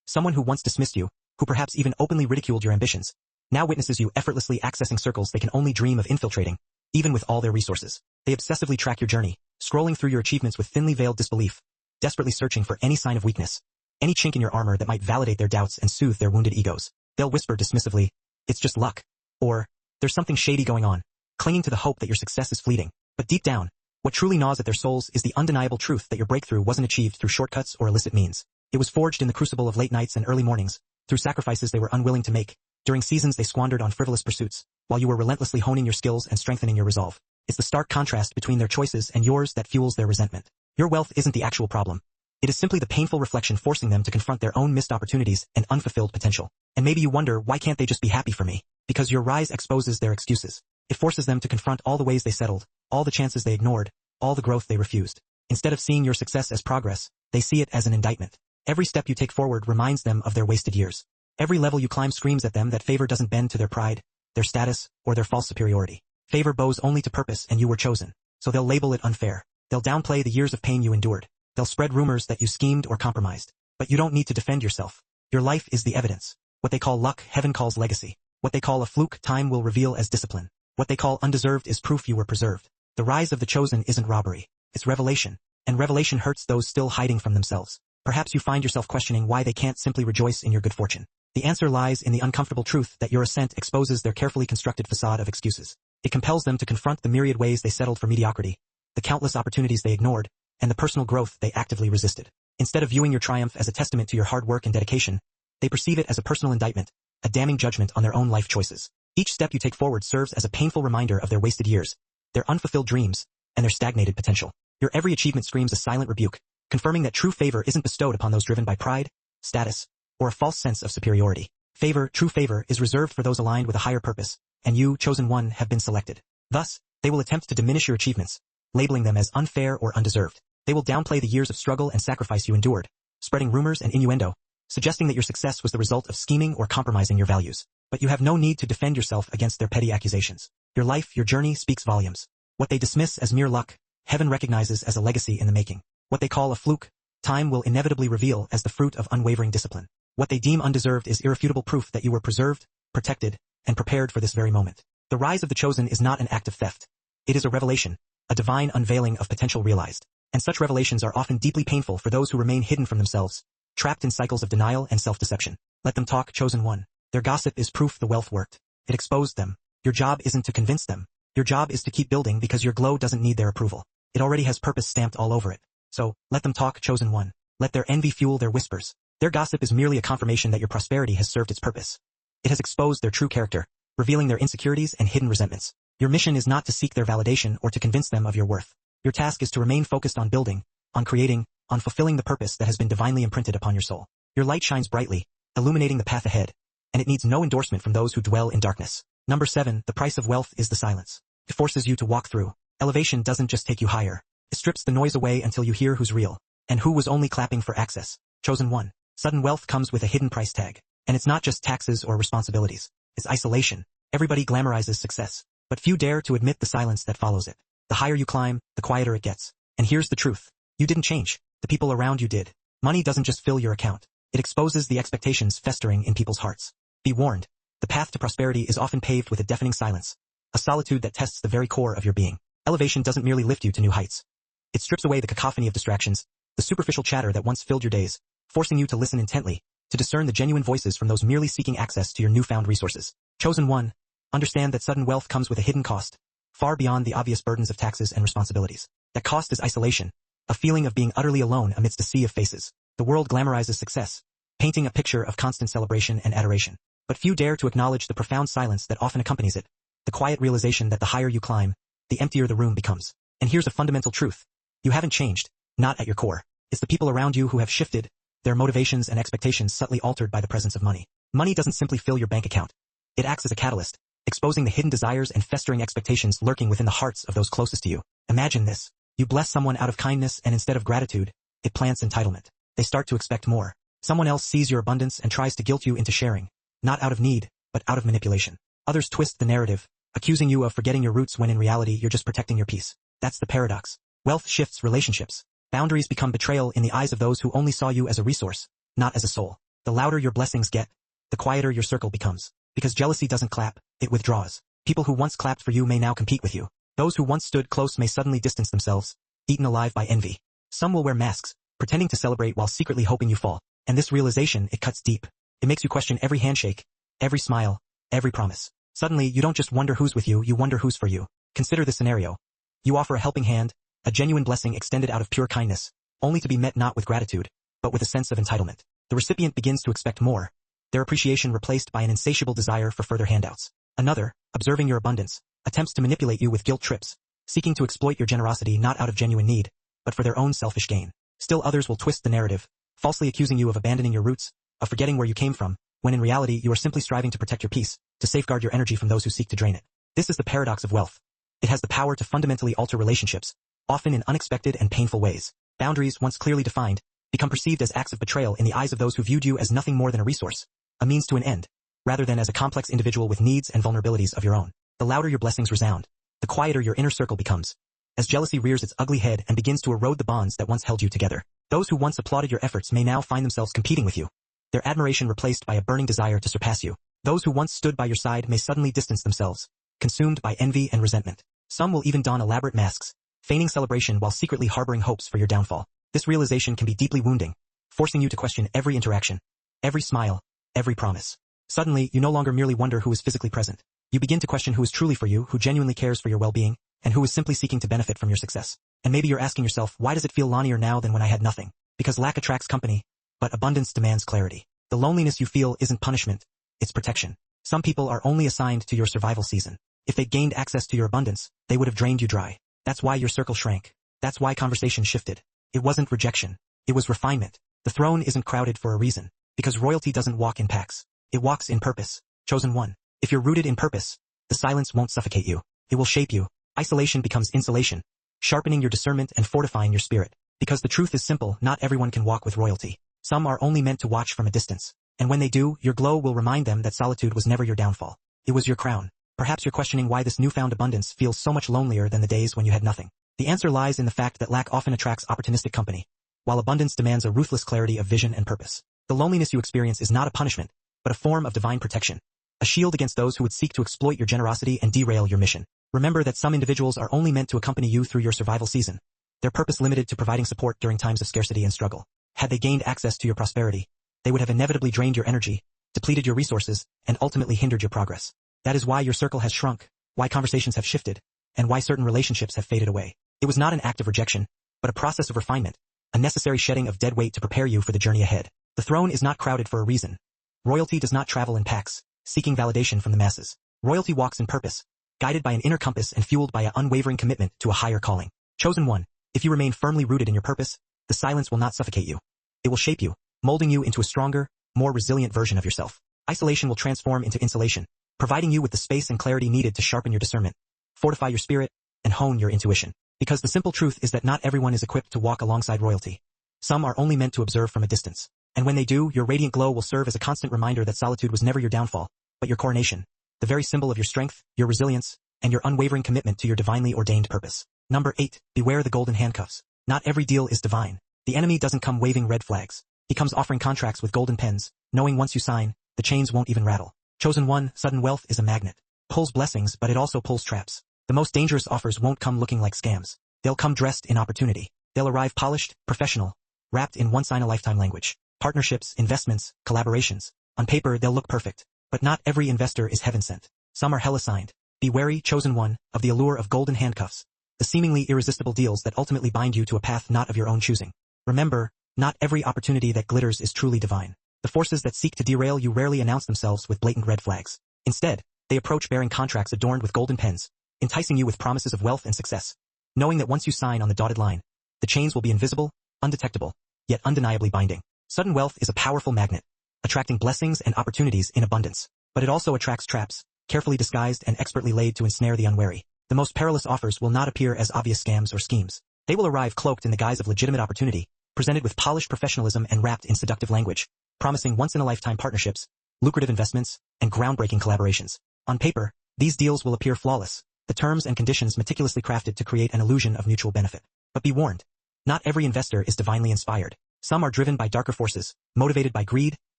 Someone who once dismissed you, who perhaps even openly ridiculed your ambitions, now witnesses you effortlessly accessing circles they can only dream of infiltrating, even with all their resources. They obsessively track your journey, scrolling through your achievements with thinly veiled disbelief, desperately searching for any sign of weakness, any chink in your armor that might validate their doubts and soothe their wounded egos. They'll whisper dismissively, "It's just luck," or "There's something shady going on," clinging to the hope that your success is fleeting. But deep down, what truly gnaws at their souls is the undeniable truth that your breakthrough wasn't achieved through shortcuts or illicit means. It was forged in the crucible of late nights and early mornings, through sacrifices they were unwilling to make, during seasons they squandered on frivolous pursuits, while you were relentlessly honing your skills and strengthening your resolve. It's the stark contrast between their choices and yours that fuels their resentment. Your wealth isn't the actual problem. It is simply the painful reflection forcing them to confront their own missed opportunities and unfulfilled potential. And maybe you wonder, why can't they just be happy for me? Because your rise exposes their excuses. It forces them to confront all the ways they settled, all the chances they ignored, all the growth they refused. Instead of seeing your success as progress, they see it as an indictment. Every step you take forward reminds them of their wasted years. Every level you climb screams at them that favor doesn't bend to their pride, their status, or their false superiority. Favor bows only to purpose, and you were chosen. So they'll label it unfair. They'll downplay the years of pain you endured. They'll spread rumors that you schemed or compromised. But you don't need to defend yourself. Your life is the evidence. What they call luck, heaven calls legacy. What they call a fluke, time will reveal as discipline. What they call undeserved is proof you were preserved. The rise of the chosen isn't robbery. It's revelation. And revelation hurts those still hiding from themselves. Perhaps you find yourself questioning why they can't simply rejoice in your good fortune. The answer lies in the uncomfortable truth that your ascent exposes their carefully constructed facade of excuses. It compels them to confront the myriad ways they settled for mediocrity, the countless opportunities they ignored, and the personal growth they actively resisted. Instead of viewing your triumph as a testament to your hard work and dedication, they perceive it as a personal indictment, a damning judgment on their own life choices. Each step you take forward serves as a painful reminder of their wasted years, their unfulfilled dreams, and their stagnated potential. Your every achievement screams a silent rebuke, confirming that true favor isn't bestowed upon those driven by pride, status, or a false sense of superiority. Favor, true favor, is reserved for those aligned with a higher purpose, and you, chosen one, have been selected. Thus, they will attempt to diminish your achievements, labeling them as unfair or undeserved. They will downplay the years of struggle and sacrifice you endured, spreading rumors and innuendo, suggesting that your success was the result of scheming or compromising your values. But you have no need to defend yourself against their petty accusations. Your life, your journey, speaks volumes. What they dismiss as mere luck, heaven recognizes as a legacy in the making. What they call a fluke, time will inevitably reveal as the fruit of unwavering discipline. What they deem undeserved is irrefutable proof that you were preserved, protected, and prepared for this very moment. The rise of the chosen is not an act of theft. It is a revelation, a divine unveiling of potential realized. And such revelations are often deeply painful for those who remain hidden from themselves, trapped in cycles of denial and self-deception. Let them talk, chosen one. Their gossip is proof the wealth worked. It exposed them. Your job isn't to convince them. Your job is to keep building because your glow doesn't need their approval. It already has purpose stamped all over it. So, let them talk, chosen one. Let their envy fuel their whispers. Their gossip is merely a confirmation that your prosperity has served its purpose. It has exposed their true character, revealing their insecurities and hidden resentments. Your mission is not to seek their validation or to convince them of your worth. Your task is to remain focused on building, on creating, on fulfilling the purpose that has been divinely imprinted upon your soul. Your light shines brightly, illuminating the path ahead, and it needs no endorsement from those who dwell in darkness. Number 7, the price of wealth is the silence. It forces you to walk through. Elevation doesn't just take you higher. It strips the noise away until you hear who's real, and who was only clapping for access. Chosen one. Sudden wealth comes with a hidden price tag. And it's not just taxes or responsibilities. It's isolation. Everybody glamorizes success, but few dare to admit the silence that follows it. The higher you climb, the quieter it gets. And here's the truth. You didn't change. The people around you did. Money doesn't just fill your account. It exposes the expectations festering in people's hearts. Be warned. The path to prosperity is often paved with a deafening silence. A solitude that tests the very core of your being. Elevation doesn't merely lift you to new heights. It strips away the cacophony of distractions, the superficial chatter that once filled your days, forcing you to listen intently, to discern the genuine voices from those merely seeking access to your newfound resources. Chosen one. Understand that sudden wealth comes with a hidden cost, far beyond the obvious burdens of taxes and responsibilities. That cost is isolation, a feeling of being utterly alone amidst a sea of faces. The world glamorizes success, painting a picture of constant celebration and adoration. But few dare to acknowledge the profound silence that often accompanies it, the quiet realization that the higher you climb, the emptier the room becomes. And here's a fundamental truth. You haven't changed, not at your core. It's the people around you who have shifted, their motivations and expectations subtly altered by the presence of money. Money doesn't simply fill your bank account. It acts as a catalyst, exposing the hidden desires and festering expectations lurking within the hearts of those closest to you. Imagine this. You bless someone out of kindness, and instead of gratitude, it plants entitlement. They start to expect more. Someone else sees your abundance and tries to guilt you into sharing, not out of need, but out of manipulation. Others twist the narrative, accusing you of forgetting your roots when in reality you're just protecting your peace. That's the paradox. Wealth shifts relationships. Boundaries become betrayal in the eyes of those who only saw you as a resource, not as a soul. The louder your blessings get, the quieter your circle becomes. Because jealousy doesn't clap, it withdraws. People who once clapped for you may now compete with you. Those who once stood close may suddenly distance themselves, eaten alive by envy. Some will wear masks, pretending to celebrate while secretly hoping you fall. And this realization, it cuts deep. It makes you question every handshake, every smile, every promise. Suddenly, you don't just wonder who's with you, you wonder who's for you. Consider this scenario. You offer a helping hand, a genuine blessing extended out of pure kindness, only to be met not with gratitude, but with a sense of entitlement. The recipient begins to expect more, their appreciation replaced by an insatiable desire for further handouts. Another, observing your abundance, attempts to manipulate you with guilt trips, seeking to exploit your generosity not out of genuine need, but for their own selfish gain. Still others will twist the narrative, falsely accusing you of abandoning your roots, of forgetting where you came from, when in reality you are simply striving to protect your peace, to safeguard your energy from those who seek to drain it. This is the paradox of wealth. It has the power to fundamentally alter relationships, often in unexpected and painful ways. Boundaries, once clearly defined, become perceived as acts of betrayal in the eyes of those who viewed you as nothing more than a resource, a means to an end, rather than as a complex individual with needs and vulnerabilities of your own. The louder your blessings resound, the quieter your inner circle becomes, as jealousy rears its ugly head and begins to erode the bonds that once held you together. Those who once applauded your efforts may now find themselves competing with you, their admiration replaced by a burning desire to surpass you. Those who once stood by your side may suddenly distance themselves, consumed by envy and resentment. Some will even don elaborate masks, feigning celebration while secretly harboring hopes for your downfall. This realization can be deeply wounding, forcing you to question every interaction, every smile, every promise. Suddenly, you no longer merely wonder who is physically present. You begin to question who is truly for you, who genuinely cares for your well-being, and who is simply seeking to benefit from your success. And maybe you're asking yourself, why does it feel lonelier now than when I had nothing? Because lack attracts company, but abundance demands clarity. The loneliness you feel isn't punishment, it's protection. Some people are only assigned to your survival season. If they'd gained access to your abundance, they would have drained you dry. That's why your circle shrank. That's why conversation shifted. It wasn't rejection. It was refinement. The throne isn't crowded for a reason, because royalty doesn't walk in packs. It walks in purpose. Chosen one. If you're rooted in purpose, the silence won't suffocate you. It will shape you. Isolation becomes insulation, sharpening your discernment and fortifying your spirit. Because the truth is simple, not everyone can walk with royalty. Some are only meant to watch from a distance. And when they do, your glow will remind them that solitude was never your downfall. It was your crown. Perhaps you're questioning why this newfound abundance feels so much lonelier than the days when you had nothing. The answer lies in the fact that lack often attracts opportunistic company, while abundance demands a ruthless clarity of vision and purpose. The loneliness you experience is not a punishment, but a form of divine protection, a shield against those who would seek to exploit your generosity and derail your mission. Remember that some individuals are only meant to accompany you through your survival season, their purpose limited to providing support during times of scarcity and struggle. Had they gained access to your prosperity, they would have inevitably drained your energy, depleted your resources, and ultimately hindered your progress. That is why your circle has shrunk, why conversations have shifted, and why certain relationships have faded away. It was not an act of rejection, but a process of refinement, a necessary shedding of dead weight to prepare you for the journey ahead. The throne is not crowded for a reason. Royalty does not travel in packs, seeking validation from the masses. Royalty walks in purpose, guided by an inner compass and fueled by an unwavering commitment to a higher calling. Chosen one, if you remain firmly rooted in your purpose, the silence will not suffocate you. It will shape you, molding you into a stronger, more resilient version of yourself. Isolation will transform into insulation, providing you with the space and clarity needed to sharpen your discernment, fortify your spirit, and hone your intuition. Because the simple truth is that not everyone is equipped to walk alongside royalty. Some are only meant to observe from a distance. And when they do, your radiant glow will serve as a constant reminder that solitude was never your downfall, but your coronation, the very symbol of your strength, your resilience, and your unwavering commitment to your divinely ordained purpose. Number 8. Beware the golden handcuffs. Not every deal is divine. The enemy doesn't come waving red flags. He comes offering contracts with golden pens, knowing once you sign, the chains won't even rattle. Chosen one, sudden wealth is a magnet. Pulls blessings, but it also pulls traps. The most dangerous offers won't come looking like scams. They'll come dressed in opportunity. They'll arrive polished, professional, wrapped in once-in-a-lifetime language. Partnerships, investments, collaborations. On paper, they'll look perfect. But not every investor is heaven-sent. Some are hell-assigned. Be wary, chosen one, of the allure of golden handcuffs. The seemingly irresistible deals that ultimately bind you to a path not of your own choosing. Remember, not every opportunity that glitters is truly divine. The forces that seek to derail you rarely announce themselves with blatant red flags. Instead, they approach bearing contracts adorned with golden pens, enticing you with promises of wealth and success, knowing that once you sign on the dotted line, the chains will be invisible, undetectable, yet undeniably binding. Sudden wealth is a powerful magnet, attracting blessings and opportunities in abundance. But it also attracts traps, carefully disguised and expertly laid to ensnare the unwary. The most perilous offers will not appear as obvious scams or schemes. They will arrive cloaked in the guise of legitimate opportunity, presented with polished professionalism and wrapped in seductive language, promising once-in-a-lifetime partnerships, lucrative investments, and groundbreaking collaborations. On paper, these deals will appear flawless, the terms and conditions meticulously crafted to create an illusion of mutual benefit. But be warned, not every investor is divinely inspired. Some are driven by darker forces, motivated by greed,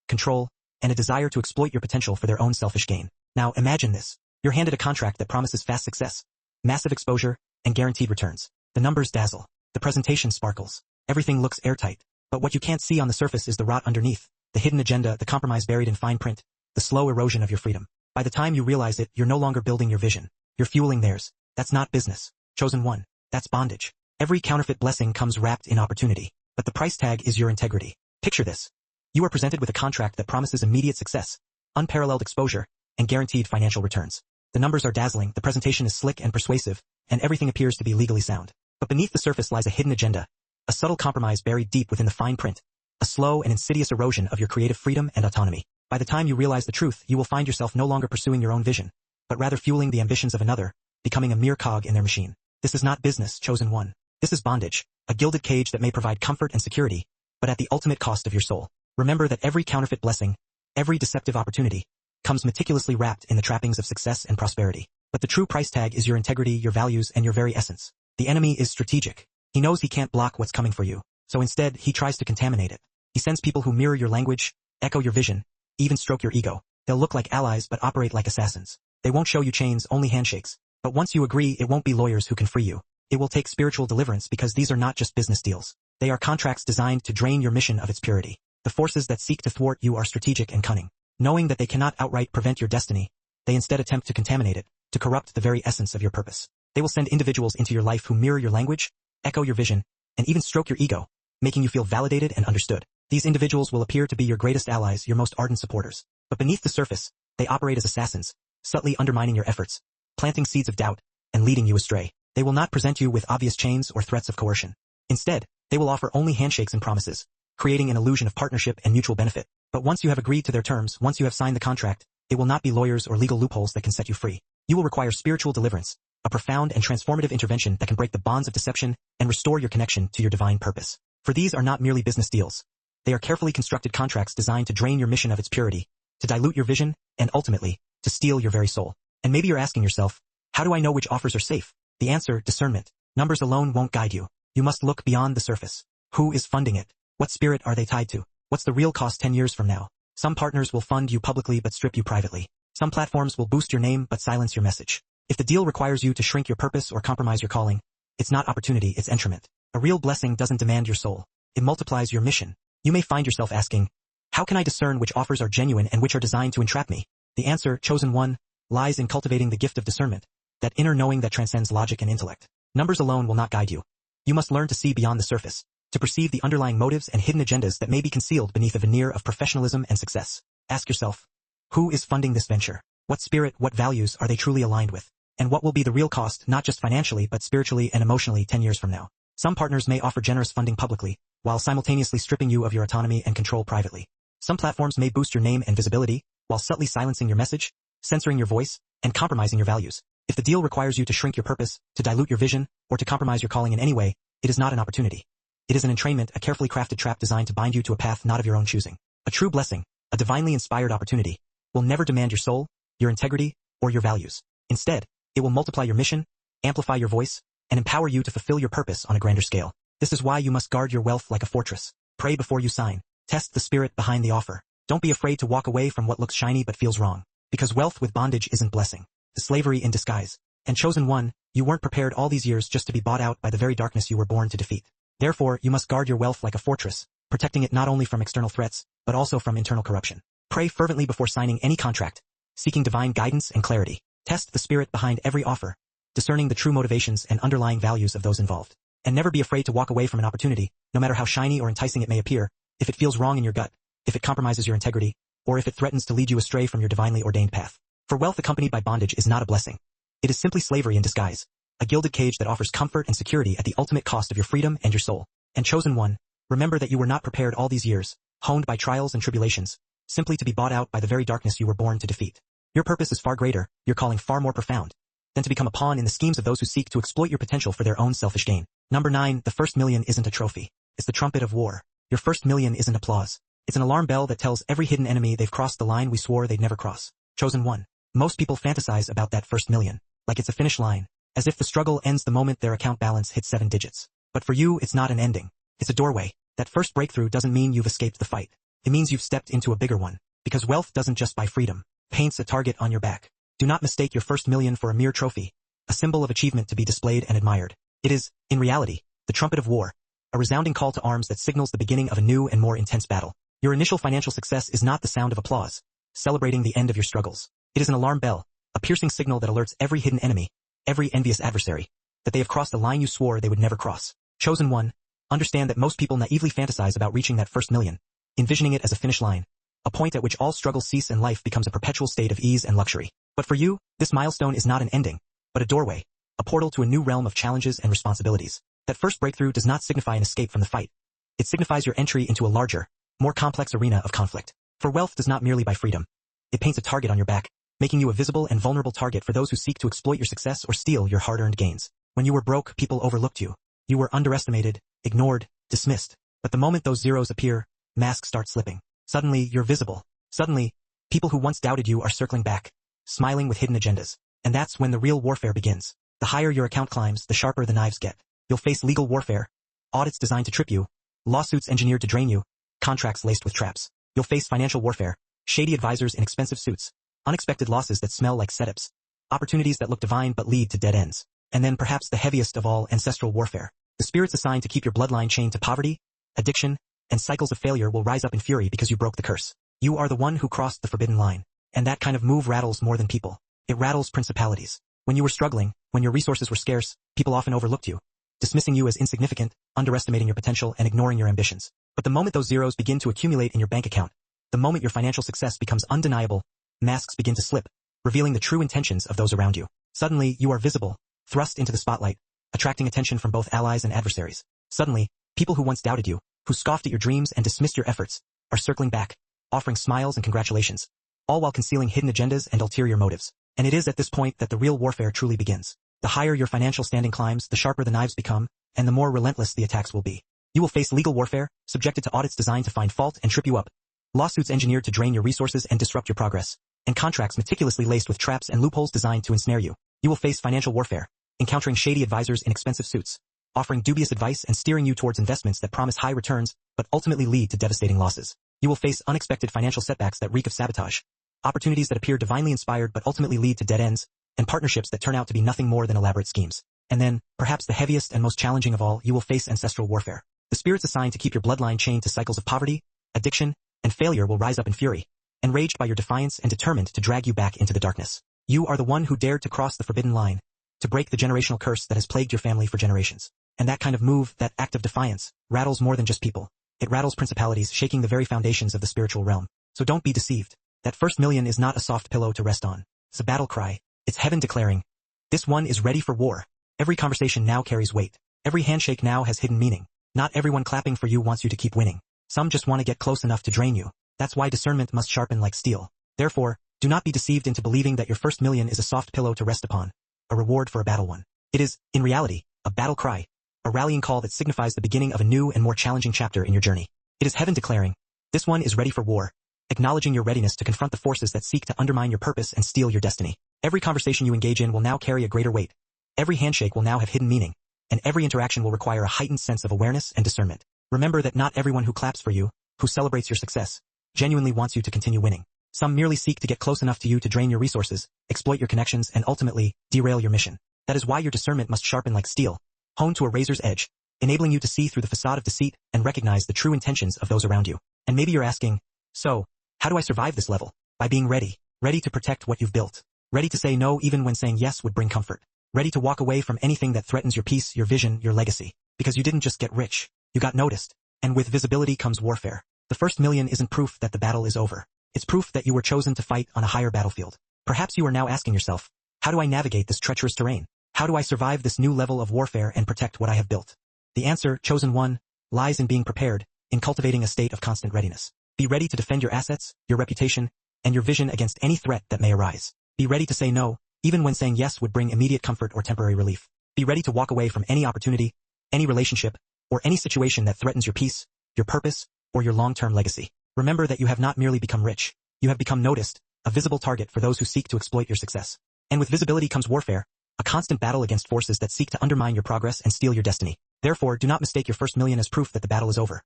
control, and a desire to exploit your potential for their own selfish gain. Now imagine this. You're handed a contract that promises fast success, massive exposure, and guaranteed returns. The numbers dazzle. The presentation sparkles. Everything looks airtight. But what you can't see on the surface is the rot underneath, the hidden agenda, the compromise buried in fine print, the slow erosion of your freedom. By the time you realize it, you're no longer building your vision. You're fueling theirs. That's not business. Chosen one. That's bondage. Every counterfeit blessing comes wrapped in opportunity. But the price tag is your integrity. Picture this. You are presented with a contract that promises immediate success, unparalleled exposure, and guaranteed financial returns. The numbers are dazzling, the presentation is slick and persuasive, and everything appears to be legally sound. But beneath the surface lies a hidden agenda, a subtle compromise buried deep within the fine print, a slow and insidious erosion of your creative freedom and autonomy. By the time you realize the truth, you will find yourself no longer pursuing your own vision, but rather fueling the ambitions of another, becoming a mere cog in their machine. This is not business, chosen one. This is bondage, a gilded cage that may provide comfort and security, but at the ultimate cost of your soul. Remember that every counterfeit blessing, every deceptive opportunity, comes meticulously wrapped in the trappings of success and prosperity. But the true price tag is your integrity, your values, and your very essence. The enemy is strategic. He knows he can't block what's coming for you, so instead he tries to contaminate it. He sends people who mirror your language, echo your vision, even stroke your ego. They'll look like allies but operate like assassins. They won't show you chains, only handshakes. But once you agree, it won't be lawyers who can free you. It will take spiritual deliverance, because these are not just business deals. They are contracts designed to drain your mission of its purity. The forces that seek to thwart you are strategic and cunning. Knowing that they cannot outright prevent your destiny, they instead attempt to contaminate it, to corrupt the very essence of your purpose. They will send individuals into your life who mirror your language, echo your vision, and even stroke your ego, making you feel validated and understood. These individuals will appear to be your greatest allies, your most ardent supporters. But beneath the surface, they operate as assassins, subtly undermining your efforts, planting seeds of doubt, and leading you astray. They will not present you with obvious chains or threats of coercion. Instead, they will offer only handshakes and promises, creating an illusion of partnership and mutual benefit. But once you have agreed to their terms, once you have signed the contract, it will not be lawyers or legal loopholes that can set you free. You will require spiritual deliverance, a profound and transformative intervention that can break the bonds of deception and restore your connection to your divine purpose. For these are not merely business deals. They are carefully constructed contracts designed to drain your mission of its purity, to dilute your vision, and ultimately, to steal your very soul. And maybe you're asking yourself, how do I know which offers are safe? The answer, discernment. Numbers alone won't guide you. You must look beyond the surface. Who is funding it? What spirit are they tied to? What's the real cost 10 years from now? Some partners will fund you publicly but strip you privately. Some platforms will boost your name but silence your message. If the deal requires you to shrink your purpose or compromise your calling, it's not opportunity, it's entrapment. A real blessing doesn't demand your soul. It multiplies your mission. You may find yourself asking, how can I discern which offers are genuine and which are designed to entrap me? The answer, chosen one, lies in cultivating the gift of discernment, that inner knowing that transcends logic and intellect. Numbers alone will not guide you. You must learn to see beyond the surface, to perceive the underlying motives and hidden agendas that may be concealed beneath a veneer of professionalism and success. Ask yourself, who is funding this venture? What spirit, what values are they truly aligned with? And what will be the real cost, not just financially but spiritually and emotionally 10 years from now? Some partners may offer generous funding publicly, while simultaneously stripping you of your autonomy and control privately. Some platforms may boost your name and visibility, while subtly silencing your message, censoring your voice, and compromising your values. If the deal requires you to shrink your purpose, to dilute your vision, or to compromise your calling in any way, it is not an opportunity. It is an entrainment, a carefully crafted trap designed to bind you to a path not of your own choosing. A true blessing, a divinely inspired opportunity, will never demand your soul, your integrity, or your values. Instead, it will multiply your mission, amplify your voice, and empower you to fulfill your purpose on a grander scale. This is why you must guard your wealth like a fortress. Pray before you sign. Test the spirit behind the offer. Don't be afraid to walk away from what looks shiny but feels wrong. Because wealth with bondage isn't blessing. The slavery in disguise. And chosen one, you weren't prepared all these years just to be bought out by the very darkness you were born to defeat. Therefore, you must guard your wealth like a fortress, protecting it not only from external threats, but also from internal corruption. Pray fervently before signing any contract, seeking divine guidance and clarity. Test the spirit behind every offer, discerning the true motivations and underlying values of those involved. And never be afraid to walk away from an opportunity, no matter how shiny or enticing it may appear, if it feels wrong in your gut, if it compromises your integrity, or if it threatens to lead you astray from your divinely ordained path. For wealth accompanied by bondage is not a blessing. It is simply slavery in disguise, a gilded cage that offers comfort and security at the ultimate cost of your freedom and your soul. And chosen one, remember that you were not prepared all these years, honed by trials and tribulations, simply to be bought out by the very darkness you were born to defeat. Your purpose is far greater, your calling far more profound, than to become a pawn in the schemes of those who seek to exploit your potential for their own selfish gain. Number 9, the first million isn't a trophy. It's the trumpet of war. Your first million isn't applause. It's an alarm bell that tells every hidden enemy they've crossed the line we swore they'd never cross. Chosen one. Most people fantasize about that first million, like it's a finish line, as if the struggle ends the moment their account balance hits 7 digits. But for you, it's not an ending. It's a doorway. That first breakthrough doesn't mean you've escaped the fight. It means you've stepped into a bigger one. Because wealth doesn't just buy freedom, paints a target on your back. Do not mistake your first million for a mere trophy, a symbol of achievement to be displayed and admired. It is, in reality, the trumpet of war, a resounding call to arms that signals the beginning of a new and more intense battle. Your initial financial success is not the sound of applause, celebrating the end of your struggles. It is an alarm bell, a piercing signal that alerts every hidden enemy, every envious adversary, that they have crossed the line you swore they would never cross. Chosen one, understand that most people naively fantasize about reaching that first million, envisioning it as a finish line, a point at which all struggles cease and life becomes a perpetual state of ease and luxury. But for you, this milestone is not an ending, but a doorway, a portal to a new realm of challenges and responsibilities. That first breakthrough does not signify an escape from the fight. It signifies your entry into a larger, more complex arena of conflict. For wealth does not merely buy freedom. It paints a target on your back, making you a visible and vulnerable target for those who seek to exploit your success or steal your hard-earned gains. When you were broke, people overlooked you. You were underestimated, ignored, dismissed. But the moment those zeros appear, masks start slipping. Suddenly, you're visible. Suddenly, people who once doubted you are circling back, smiling with hidden agendas. And that's when the real warfare begins. The higher your account climbs, the sharper the knives get. You'll face legal warfare, audits designed to trip you, lawsuits engineered to drain you, contracts laced with traps. You'll face financial warfare, shady advisors in expensive suits, unexpected losses that smell like setups, opportunities that look divine but lead to dead ends. And then perhaps the heaviest of all, ancestral warfare. The spirits assigned to keep your bloodline chained to poverty, addiction, and cycles of failure will rise up in fury because you broke the curse. You are the one who crossed the forbidden line. And that kind of move rattles more than people. It rattles principalities. When you were struggling, when your resources were scarce, people often overlooked you, dismissing you as insignificant, underestimating your potential, and ignoring your ambitions. But the moment those zeros begin to accumulate in your bank account, the moment your financial success becomes undeniable, masks begin to slip, revealing the true intentions of those around you. Suddenly, you are visible, thrust into the spotlight, attracting attention from both allies and adversaries. Suddenly, people who once doubted you, who scoffed at your dreams and dismissed your efforts, are circling back, offering smiles and congratulations, all while concealing hidden agendas and ulterior motives. And it is at this point that the real warfare truly begins. The higher your financial standing climbs, the sharper the knives become, and the more relentless the attacks will be. You will face legal warfare, subjected to audits designed to find fault and trip you up, lawsuits engineered to drain your resources and disrupt your progress, and contracts meticulously laced with traps and loopholes designed to ensnare you. You will face financial warfare, encountering shady advisors in expensive suits, offering dubious advice and steering you towards investments that promise high returns, but ultimately lead to devastating losses. You will face unexpected financial setbacks that reek of sabotage, opportunities that appear divinely inspired but ultimately lead to dead ends, and partnerships that turn out to be nothing more than elaborate schemes. And then, perhaps the heaviest and most challenging of all, you will face ancestral warfare. The spirits assigned to keep your bloodline chained to cycles of poverty, addiction, and failure will rise up in fury, enraged by your defiance and determined to drag you back into the darkness. You are the one who dared to cross the forbidden line, to break the generational curse that has plagued your family for generations. And that kind of move, that act of defiance, rattles more than just people. It rattles principalities, shaking the very foundations of the spiritual realm. So don't be deceived. That first million is not a soft pillow to rest on. It's a battle cry. It's heaven declaring, this one is ready for war. Every conversation now carries weight. Every handshake now has hidden meaning. Not everyone clapping for you wants you to keep winning. Some just want to get close enough to drain you. That's why discernment must sharpen like steel. Therefore, do not be deceived into believing that your first million is a soft pillow to rest upon, a reward for a battle won. It is, in reality, a battle cry, a rallying call that signifies the beginning of a new and more challenging chapter in your journey. It is heaven declaring, "This one is ready for war," acknowledging your readiness to confront the forces that seek to undermine your purpose and steal your destiny. Every conversation you engage in will now carry a greater weight. Every handshake will now have hidden meaning, and every interaction will require a heightened sense of awareness and discernment. Remember that not everyone who claps for you, who celebrates your success, genuinely wants you to continue winning. Some merely seek to get close enough to you to drain your resources, exploit your connections, and ultimately, derail your mission. That is why your discernment must sharpen like steel, honed to a razor's edge, enabling you to see through the facade of deceit and recognize the true intentions of those around you. And maybe you're asking, so, how do I survive this level? By being ready to protect what you've built, ready to say no even when saying yes would bring comfort, ready to walk away from anything that threatens your peace, your vision, your legacy. Because you didn't just get rich, you got noticed. And with visibility comes warfare. The first million isn't proof that the battle is over. It's proof that you were chosen to fight on a higher battlefield. Perhaps you are now asking yourself, how do I navigate this treacherous terrain? How do I survive this new level of warfare and protect what I have built? The answer, chosen one, lies in being prepared, in cultivating a state of constant readiness. Be ready to defend your assets, your reputation, and your vision against any threat that may arise. Be ready to say no, even when saying yes would bring immediate comfort or temporary relief. Be ready to walk away from any opportunity, any relationship, or any situation that threatens your peace, your purpose, or your long-term legacy. Remember that you have not merely become rich, you have become noticed, a visible target for those who seek to exploit your success. And with visibility comes warfare, a constant battle against forces that seek to undermine your progress and steal your destiny. Therefore, do not mistake your first million as proof that the battle is over.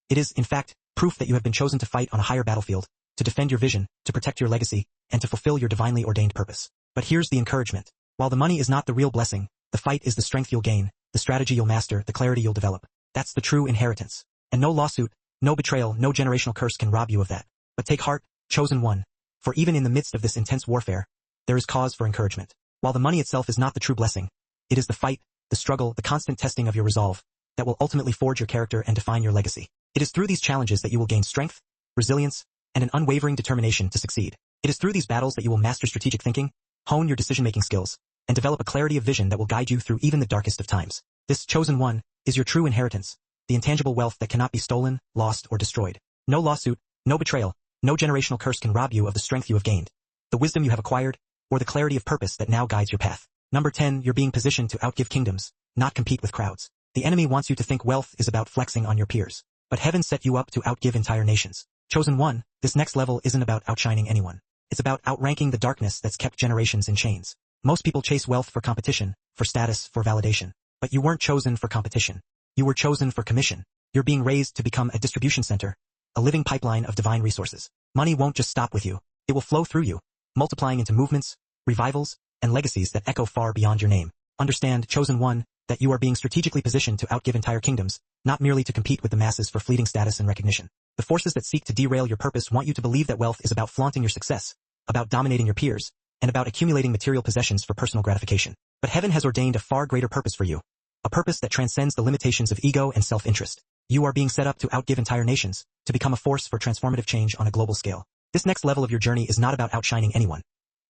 It is, in fact, proof that you have been chosen to fight on a higher battlefield, to defend your vision, to protect your legacy, and to fulfill your divinely ordained purpose. But here's the encouragement. While the money is not the real blessing, the fight is the strength you'll gain, the strategy you'll master, the clarity you'll develop. That's the true inheritance. And no lawsuit, no betrayal, no generational curse can rob you of that. But take heart, chosen one, for even in the midst of this intense warfare, there is cause for encouragement. While the money itself is not the true blessing, it is the fight, the struggle, the constant testing of your resolve that will ultimately forge your character and define your legacy. It is through these challenges that you will gain strength, resilience, and an unwavering determination to succeed. It is through these battles that you will master strategic thinking, hone your decision-making skills, and develop a clarity of vision that will guide you through even the darkest of times. This chosen one is your true inheritance, the intangible wealth that cannot be stolen, lost, or destroyed. No lawsuit, no betrayal, no generational curse can rob you of the strength you have gained, the wisdom you have acquired, or the clarity of purpose that now guides your path. Number 10, you're being positioned to outgive kingdoms, not compete with crowds. The enemy wants you to think wealth is about flexing on your peers, but heaven set you up to outgive entire nations. Chosen one, this next level isn't about outshining anyone. It's about outranking the darkness that's kept generations in chains. Most people chase wealth for competition, for status, for validation. But you weren't chosen for competition. You were chosen for commission. You're being raised to become a distribution center, a living pipeline of divine resources. Money won't just stop with you. It will flow through you, multiplying into movements, revivals, and legacies that echo far beyond your name. Understand, chosen one, that you are being strategically positioned to outgive entire kingdoms, not merely to compete with the masses for fleeting status and recognition. The forces that seek to derail your purpose want you to believe that wealth is about flaunting your success, about dominating your peers, and about accumulating material possessions for personal gratification. But heaven has ordained a far greater purpose for you, a purpose that transcends the limitations of ego and self-interest. You are being set up to outgive entire nations, to become a force for transformative change on a global scale. This next level of your journey is not about outshining anyone.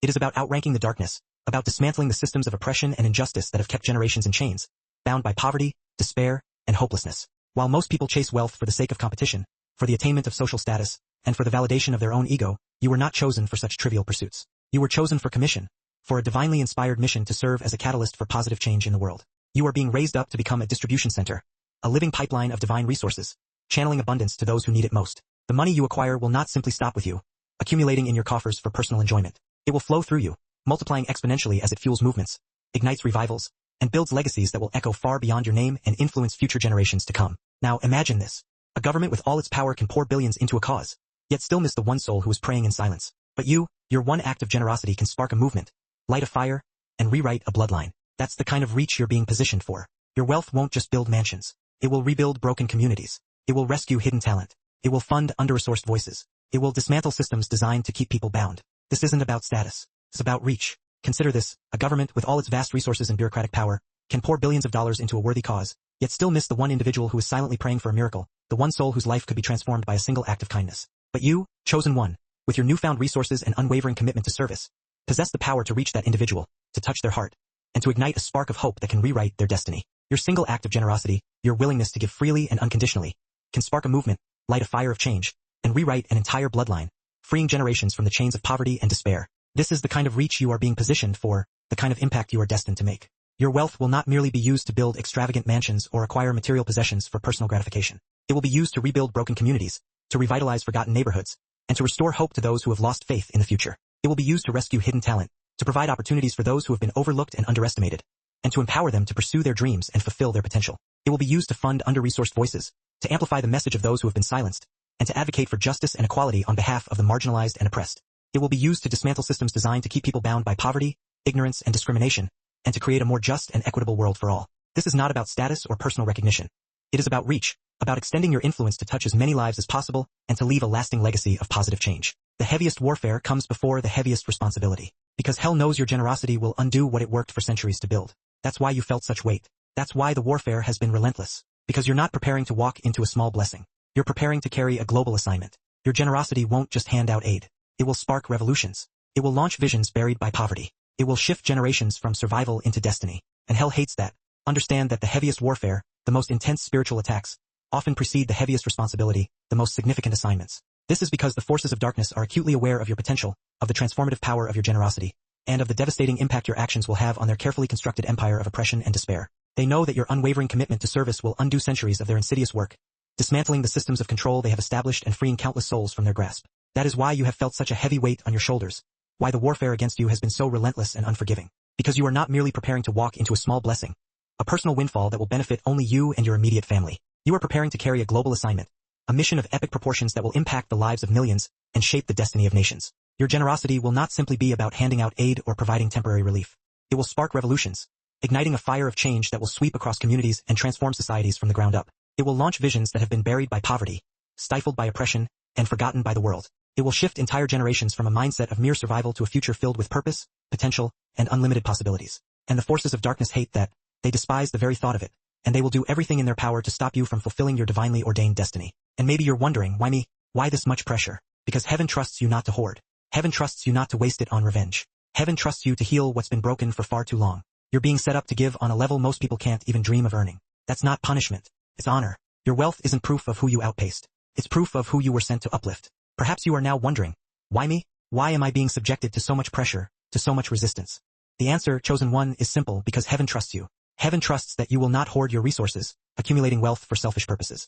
It is about outranking the darkness, about dismantling the systems of oppression and injustice that have kept generations in chains, bound by poverty, despair, and hopelessness. While most people chase wealth for the sake of competition, for the attainment of social status, and for the validation of their own ego, you were not chosen for such trivial pursuits. You were chosen for commission, for a divinely inspired mission to serve as a catalyst for positive change in the world. You are being raised up to become a distribution center, a living pipeline of divine resources, channeling abundance to those who need it most. The money you acquire will not simply stop with you, accumulating in your coffers for personal enjoyment. It will flow through you, multiplying exponentially as it fuels movements, ignites revivals, and builds legacies that will echo far beyond your name and influence future generations to come. Now imagine this. A government with all its power can pour billions into a cause, yet still miss the one soul who is praying in silence. But you, your one act of generosity can spark a movement, light a fire, and rewrite a bloodline. That's the kind of reach you're being positioned for. Your wealth won't just build mansions. It will rebuild broken communities. It will rescue hidden talent. It will fund under-resourced voices. It will dismantle systems designed to keep people bound. This isn't about status. It's about reach. Consider this. A government with all its vast resources and bureaucratic power can pour billions of dollars into a worthy cause, yet still miss the one individual who is silently praying for a miracle, the one soul whose life could be transformed by a single act of kindness. But you, chosen one, with your newfound resources and unwavering commitment to service, possess the power to reach that individual, to touch their heart, and to ignite a spark of hope that can rewrite their destiny. Your single act of generosity, your willingness to give freely and unconditionally, can spark a movement, light a fire of change, and rewrite an entire bloodline, freeing generations from the chains of poverty and despair. This is the kind of reach you are being positioned for, the kind of impact you are destined to make. Your wealth will not merely be used to build extravagant mansions or acquire material possessions for personal gratification. It will be used to rebuild broken communities, to revitalize forgotten neighborhoods, and to restore hope to those who have lost faith in the future. It will be used to rescue hidden talent, to provide opportunities for those who have been overlooked and underestimated, and to empower them to pursue their dreams and fulfill their potential. It will be used to fund under-resourced voices, to amplify the message of those who have been silenced, and to advocate for justice and equality on behalf of the marginalized and oppressed. It will be used to dismantle systems designed to keep people bound by poverty, ignorance, and discrimination, and to create a more just and equitable world for all. This is not about status or personal recognition. It is about reach, about extending your influence to touch as many lives as possible and to leave a lasting legacy of positive change. The heaviest warfare comes before the heaviest responsibility, because hell knows your generosity will undo what it worked for centuries to build. That's why you felt such weight. That's why the warfare has been relentless, because you're not preparing to walk into a small blessing. You're preparing to carry a global assignment. Your generosity won't just hand out aid. It will spark revolutions. It will launch visions buried by poverty. It will shift generations from survival into destiny. And hell hates that. Understand that the heaviest warfare, the most intense spiritual attacks, often precede the heaviest responsibility, the most significant assignments. This is because the forces of darkness are acutely aware of your potential, of the transformative power of your generosity, and of the devastating impact your actions will have on their carefully constructed empire of oppression and despair. They know that your unwavering commitment to service will undo centuries of their insidious work, dismantling the systems of control they have established and freeing countless souls from their grasp. That is why you have felt such a heavy weight on your shoulders, why the warfare against you has been so relentless and unforgiving. Because you are not merely preparing to walk into a small blessing, a personal windfall that will benefit only you and your immediate family. You are preparing to carry a global assignment, a mission of epic proportions that will impact the lives of millions and shape the destiny of nations. Your generosity will not simply be about handing out aid or providing temporary relief. It will spark revolutions, igniting a fire of change that will sweep across communities and transform societies from the ground up. It will launch visions that have been buried by poverty, stifled by oppression, and forgotten by the world. It will shift entire generations from a mindset of mere survival to a future filled with purpose, potential, and unlimited possibilities. And the forces of darkness hate that. They despise the very thought of it, and they will do everything in their power to stop you from fulfilling your divinely ordained destiny. And maybe you're wondering, why me? Why this much pressure? Because heaven trusts you not to hoard. Heaven trusts you not to waste it on revenge. Heaven trusts you to heal what's been broken for far too long. You're being set up to give on a level most people can't even dream of earning. That's not punishment. It's honor. Your wealth isn't proof of who you outpaced. It's proof of who you were sent to uplift. Perhaps you are now wondering, why me? Why am I being subjected to so much pressure, to so much resistance? The answer, chosen one, is simple: because heaven trusts you. Heaven trusts that you will not hoard your resources, accumulating wealth for selfish purposes.